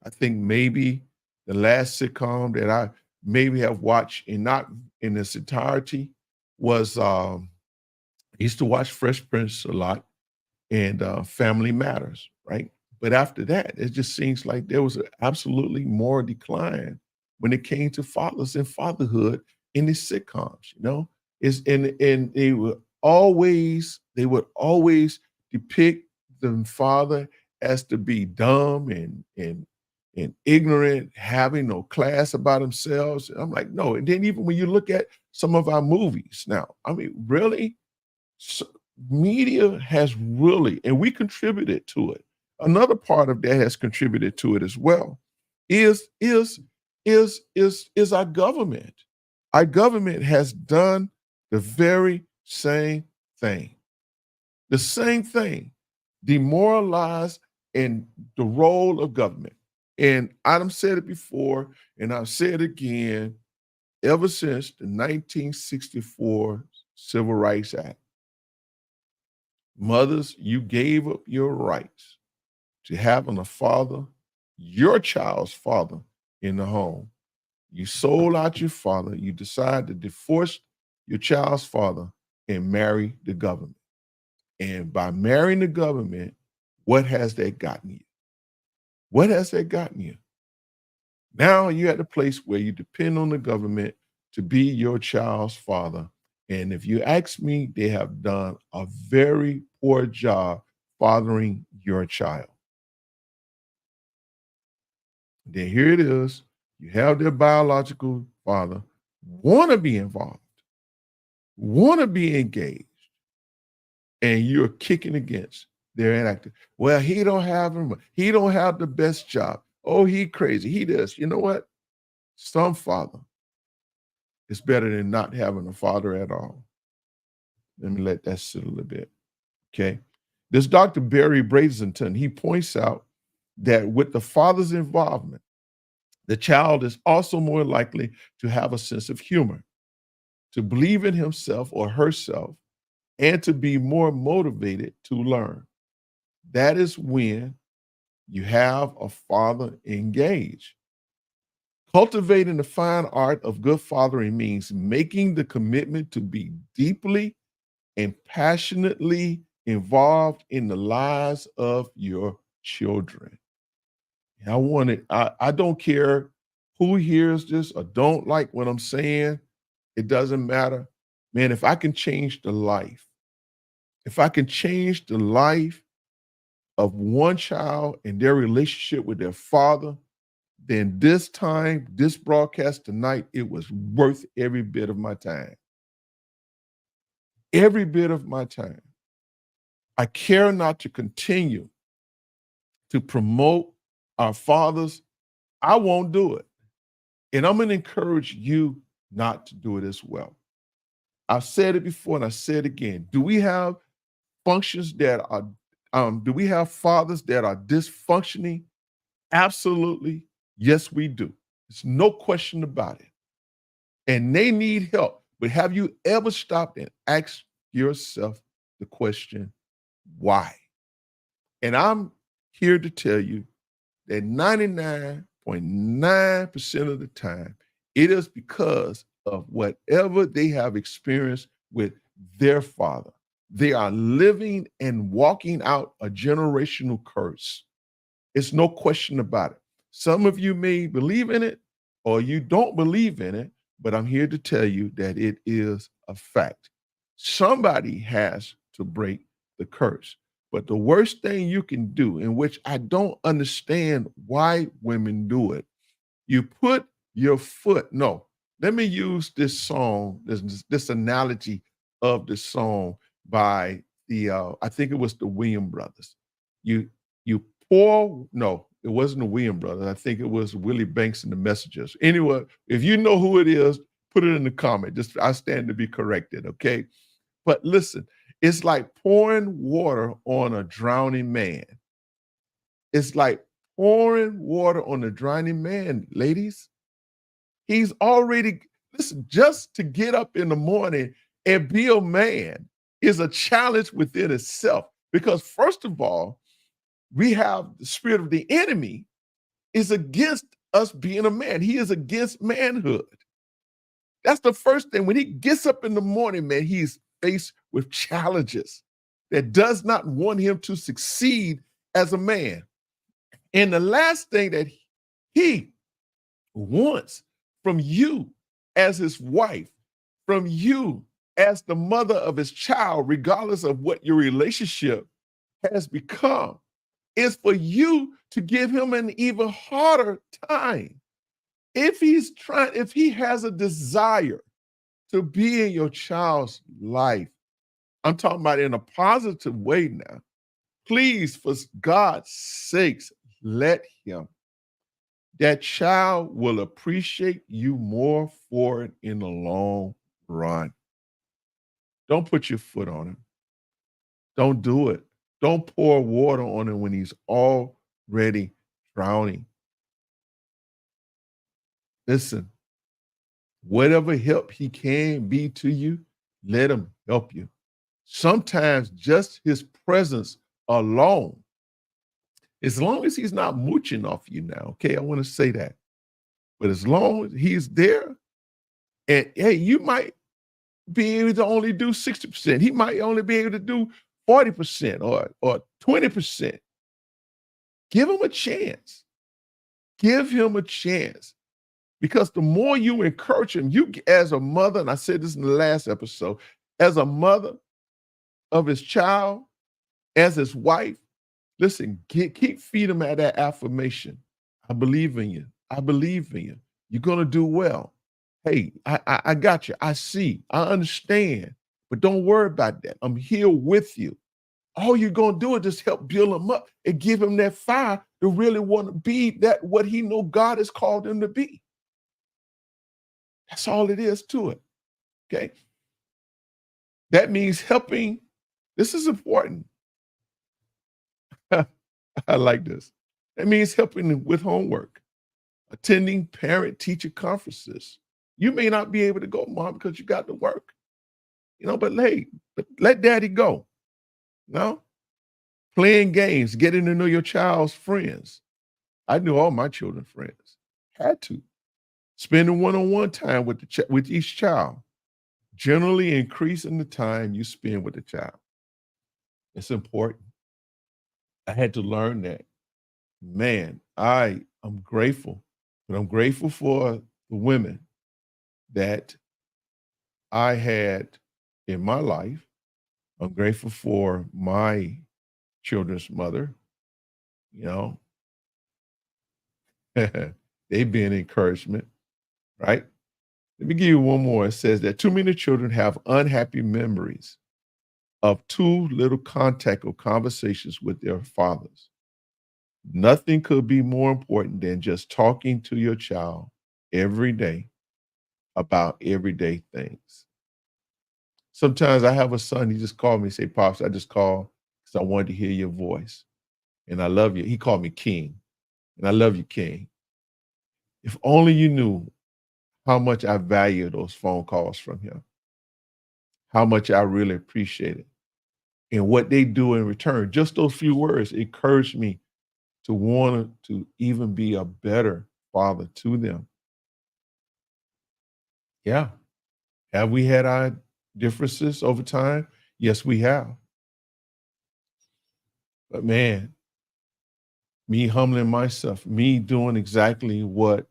I think maybe the last sitcom that I maybe have watched and not in its entirety was I used to watch Fresh Prince a lot and Family Matters, right? But after that, it just seems like there was absolutely more decline when it came to fathers and fatherhood in these sitcoms. You know, is and they would always depict the father as to be dumb and ignorant, having no class about themselves. I'm like, no. And then even when you look at some of our movies now, I mean, really, so media has really, and we contributed to it. Another part of that has contributed to it as well. Is our government? Our government has done the very same thing. The same thing. Demoralize in the role of government. And I've said it before, and I'll say it again. Ever since the 1964 Civil Rights Act, mothers, you gave up your rights to having a father, your child's father, in the home. You sold out your father. You decided to divorce your child's father and marry the government. And by marrying the government, what has that gotten you? What has that gotten you? Now you're at the place where you depend on the government to be your child's father. And if you ask me, they have done a very poor job fathering your child. Then here it is. You have their biological father, want to be involved, want to be engaged, and you're kicking against their inactive. Well, he don't have him. He don't have the best job. Oh, he crazy. He does. You know what? Some father is better than not having a father at all. Let me let that sit a little bit. Okay. This Dr. Barry Brazenton, he points out that with the father's involvement, the child is also more likely to have a sense of humor, to believe in himself or herself, and to be more motivated to learn. That is when you have a father engaged. Cultivating the fine art of good fathering means making the commitment to be deeply and passionately involved in the lives of your children. And I don't care who hears this or don't like what I'm saying. It doesn't matter. Man, if I can change the life, if I can change the life of one child and their relationship with their father, then this broadcast tonight, it was worth every bit of my time. Every bit of my time. I care not to continue to promote our fathers. I won't do it. And I'm going to encourage you not to do it as well. I've said it before and I said it again. Do we have fathers that are dysfunctioning? Absolutely. Yes, we do. There's no question about it. And they need help. But have you ever stopped and asked yourself the question, why? And I'm here to tell you that 99.9% of the time, it is because of whatever they have experienced with their father. They are living and walking out a generational curse. It's no question about it. Some of you may believe in it or you don't believe in it, but I'm here to tell you that it is a fact. Somebody has to break the curse. But the worst thing you can do, in which I don't understand why women do it, you put your foot, no, let me use this song, this analogy of the song by I think it was the Williams brothers. You you pour, no, it wasn't the Williams brothers. I think it was Willie Banks and the Messengers. Anyway, if you know who it is, put it in the comment. Just I stand to be corrected, okay? But listen, it's like pouring water on a drowning man. It's like pouring water on a drowning man, ladies. He's already, listen, just to get up in the morning and be a man is a challenge within itself. Because first of all, we have the spirit of the enemy is against us being a man. He is against manhood. That's the first thing. When he gets up in the morning, man, he's faced with challenges that does not want him to succeed as a man. And the last thing that he wants from you as his wife, from you as the mother of his child, regardless of what your relationship has become, is for you to give him an even harder time. If he has a desire to be in your child's life, I'm talking about in a positive way now, please, for God's sakes, let him. That child will appreciate you more for it in the long run. Don't put your foot on him. Don't do it. Don't pour water on him when he's already drowning. Listen, whatever help he can be to you, let him help you. Sometimes just his presence alone, as long as he's not mooching off you now, okay, I want to say that. But as long as he's there, and hey, you might be able to only do 60%. He might only be able to do 40% or 20%. Give him a chance. Give him a chance. Because the more you encourage him, you as a mother, and I said this in the last episode, as a mother of his child, as his wife, listen, keep feeding him at that affirmation. I believe in you. I believe in you. You're going to do well. Hey, I got you. I see. I understand. But don't worry about that. I'm here with you. All you're going to do is just help build him up and give him that fire to really want to be that what he know God has called him to be. That's all it is to it. Okay. That means helping. This is important. I like this. That means helping with homework, attending parent-teacher conferences. You may not be able to go, Mom, because you got to work. But hey, let daddy go. No? Playing games, getting to know your child's friends. I knew all my children's friends. Had to. Spending one-on-one time with each child. Generally increasing the time you spend with the child. It's important. I had to learn that. Man, I am grateful, but I'm grateful for the women that I had in my life. I'm grateful for my children's mother. You know, they've been encouragement, right? Let me give you one more. It says that too many children have unhappy memories of too little contact or conversations with their fathers. Nothing could be more important than just talking to your child every day about everyday things. Sometimes I have a son, he just called me and say, Pops, I just called because I wanted to hear your voice. And I love you. He called me King. And I love you, King. If only you knew how much I value those phone calls from him, how much I really appreciate it. And what they do in return, just those few words encourage me to want to even be a better father to them. Yeah. Have we had our differences over time? Yes, we have. But man, me humbling myself, me doing exactly what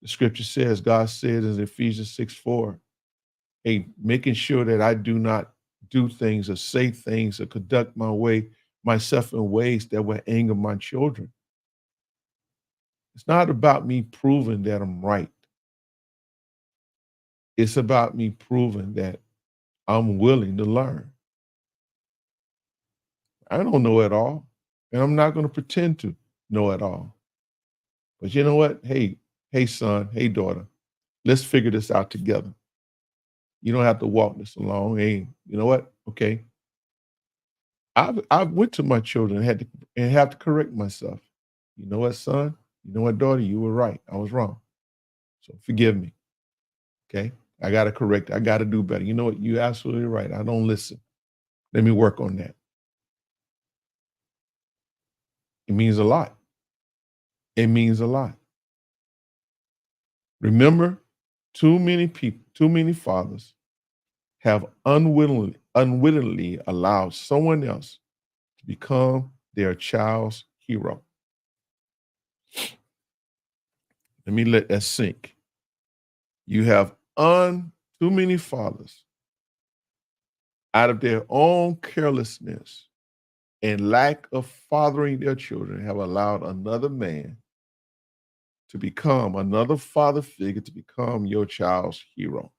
the scripture says, God said in Ephesians 6:4, hey, making sure that I do not do things or say things or conduct myself in ways that will anger my children. It's not about me proving that I'm right. It's about me proving that I'm willing to learn. I don't know it all, and I'm not going to pretend to know it all. But you know what? Hey, son, hey, daughter, let's figure this out together. You don't have to walk this alone. Hey, you know what? Okay. I've went to my children and have to correct myself. You know what, son? You know what, daughter? You were right. I was wrong. So forgive me. Okay. I gotta correct. I gotta do better. You know what? You're absolutely right. I don't listen. Let me work on that. It means a lot. It means a lot. Remember, too many people, too many fathers have unwittingly allowed someone else to become their child's hero. Let me let that sink. You have too many fathers, out of their own carelessness and lack of fathering their children, have allowed another man to become another father figure, to become your child's hero.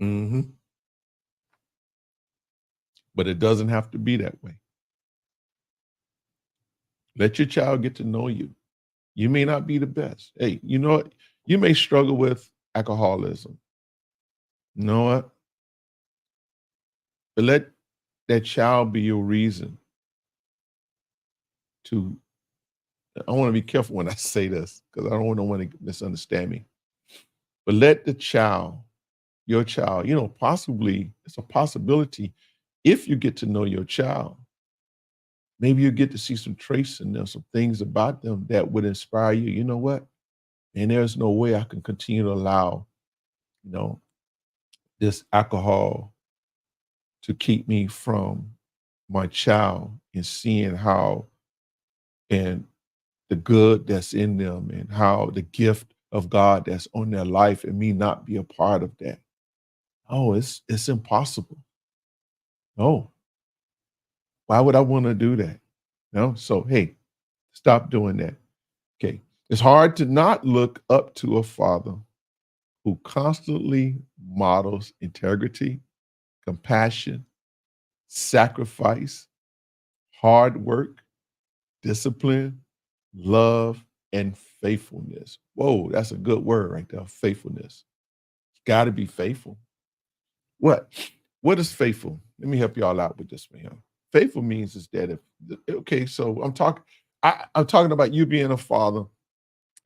Mhm. But it doesn't have to be that way. Let your child get to know you. You may not be the best. Hey, you know what? You may struggle with alcoholism. You know what? But let that child be your reason to. I want to be careful when I say this because I don't want no one to misunderstand me. But let the child, your child, possibly it's a possibility if you get to know your child, maybe you get to see some traits in them, some things about them that would inspire you. You know what? And there's no way I can continue to allow, you know, this alcohol to keep me from my child and seeing how and the good that's in them and how the gift of God that's on their life and me not be a part of that. Oh, it's impossible. No, why would I want to do that? No, so hey, stop doing that. Okay. It's hard to not look up to a father who constantly models integrity, compassion, sacrifice, hard work, discipline, love, and faithfulness. Whoa, that's a good word right there. Faithfulness. Got to be faithful. What? What is faithful? Let me help y'all out with this one here. Faithful means is that if okay, so I'm talking about you being a father,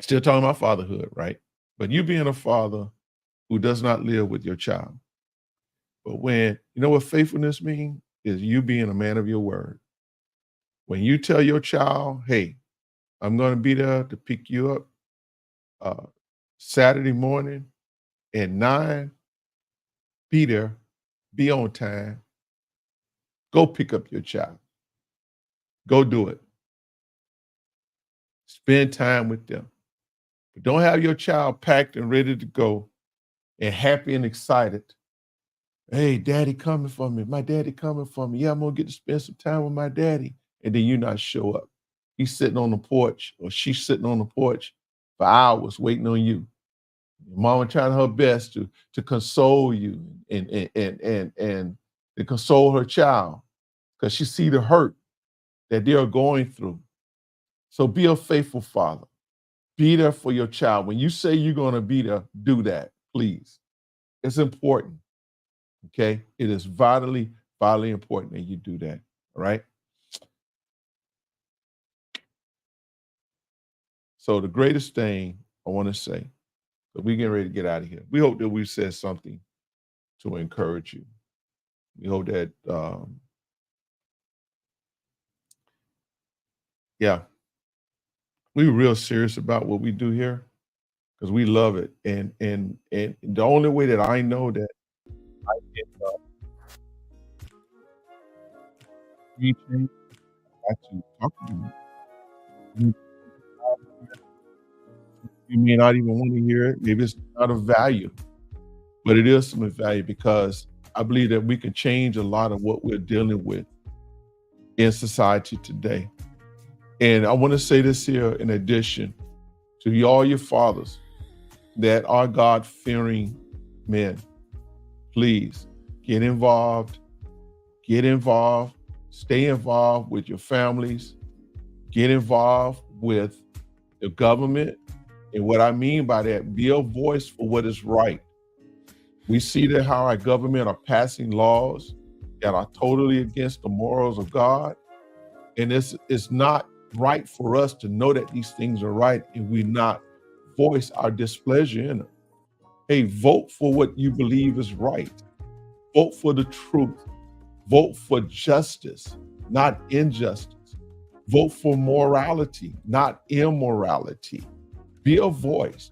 still talking about fatherhood, right? But you being a father who does not live with your child. But when you know what faithfulness means is you being a man of your word. When you tell your child, hey, I'm going to be there to pick you up uh, Saturday morning at 9, be there, be on time, go pick up your child. Go do it. Spend time with them. But don't have your child packed and ready to go and happy and excited. Hey, daddy coming for me. My daddy coming for me. Yeah, I'm going to get to spend some time with my daddy. And then you not show up. He's sitting on the porch or she's sitting on the porch for hours waiting on you. Your mama trying her best to console you and to console her child because she see the hurt that they are going through. So be a faithful father. Be there for your child. When you say you're going to be there, do that, please. It's important. Okay. It is vitally important that you do that. All right. So the greatest thing I want to say, but we're getting ready to get out of here. We hope that we said something to encourage you. We hope that, yeah, we're real serious about what we do here because we love it. And the only way that I know that I can be changed is actually talking to you. You you may not even want to hear it. Maybe it's not of value, but it is some value because I believe that we can change a lot of what we're dealing with in society today. And I want to say this here in addition to all your fathers that are God fearing men. Please get involved, stay involved with your families, get involved with the government. And what I mean by that, be a voice for what is right. We see that how our government are passing laws that are totally against the morals of God. And it's not right for us to know that these things are right and we not voice our displeasure in them. Hey, vote for what you believe is right. Vote for the truth. Vote for justice, not injustice. Vote for morality, not immorality. Be a voice.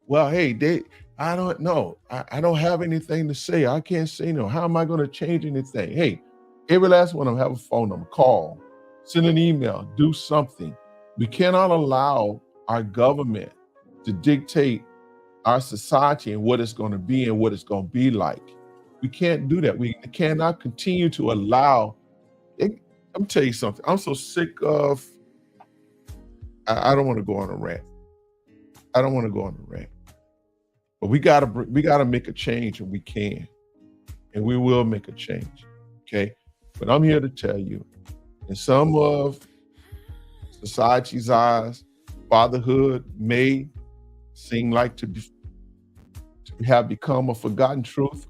Well, hey, I don't know. I don't have anything to say. I can't say no. How am I going to change anything? Hey, every last one of them have a phone number. Call, send an email, do something. We cannot allow our government to dictate our society and what it's going to be and what it's going to be like. We can't do that. We cannot continue to allow it. I'm tell you something. I'm so sick of. I don't want to go on a rant. I don't want to go on a rant. But we gotta make a change, and we can, and we will make a change. Okay. But I'm here to tell you, in some of society's eyes, fatherhood may seem like to have become a forgotten truth.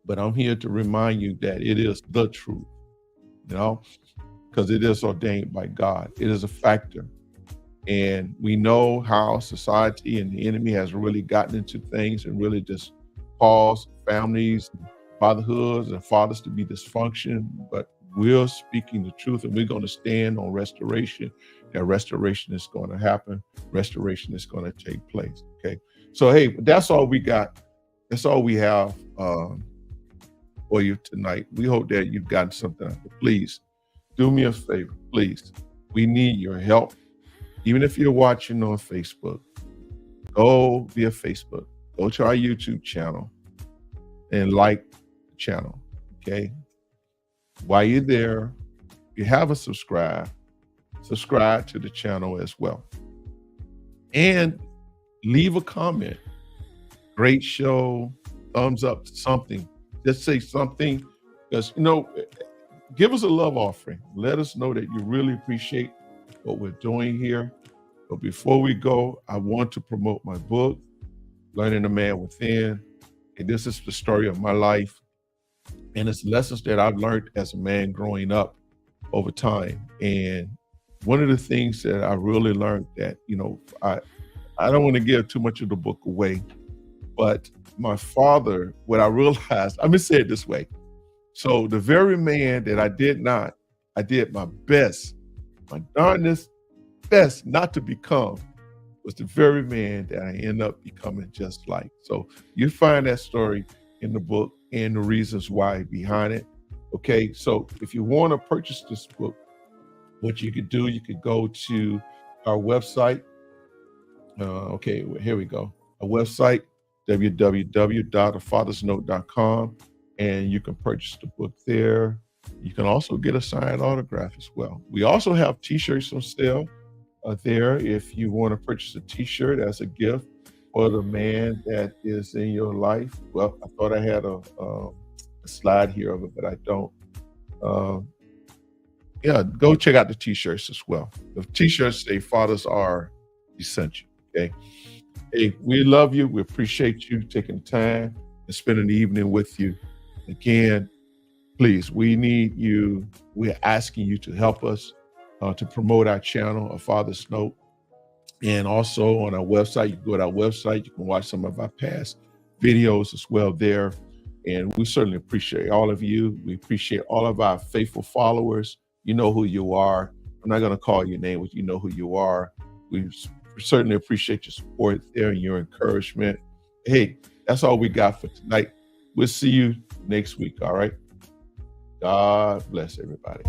But I'm here to remind you that it is the truth, because it is ordained by God. It is a factor. And we know how society and the enemy has really gotten into things and really just caused families, fatherhoods, and fathers to be dysfunction. But we're speaking the truth, and we're going to stand on restoration. That restoration is going to happen. Restoration is going to take place. Okay. So, hey, that's all we got. That's all we have for you tonight. We hope that you've gotten something out of it. Please do me a favor. Please. We need your help. Even if you're watching on Facebook, go via Facebook, go to our YouTube channel and like the channel, okay? While you're there, if you haven't subscribed to the channel as well. And leave a comment. Great show, thumbs up, something. Just say something, because, give us a love offering. Let us know that you really appreciate what we're doing here. But before we go, I want to promote my book, Learning the Man Within. And this is the story of my life. And it's lessons that I've learned as a man growing up over time. And one of the things that I really learned that, I don't want to give too much of the book away, but my father, what I realized, I'm going to say it this way. So the very man that I did my best, my darndest best not to become, was the very man that I ended up becoming just like. So you find that story in the book and the reasons why behind it. Okay, so if you want to purchase this book, what you could do, you could go to our website. Okay, here we go. Our website, www.afathersnote.com, and you can purchase the book there. You can also get a signed autograph as well. We also have t-shirts on sale there. If you want to purchase a t-shirt as a gift for the man that is in your life. Well, I thought I had a slide here of it, but I don't. Yeah, go check out the t-shirts as well. The t-shirts say fathers are essential. Okay. Hey, we love you. We appreciate you taking time and spending the evening with you. Again, please, we need you. We're asking you to help us to promote our channel, A Father's Note. And also on our website, you can go to our website, you can watch some of our past videos as well there. And we certainly appreciate all of you. We appreciate all of our faithful followers. You know who you are. I'm not going to call your name, but you know who you are. We certainly appreciate your support there and your encouragement. Hey, that's all we got for tonight. We'll see you next week, all right? God bless everybody.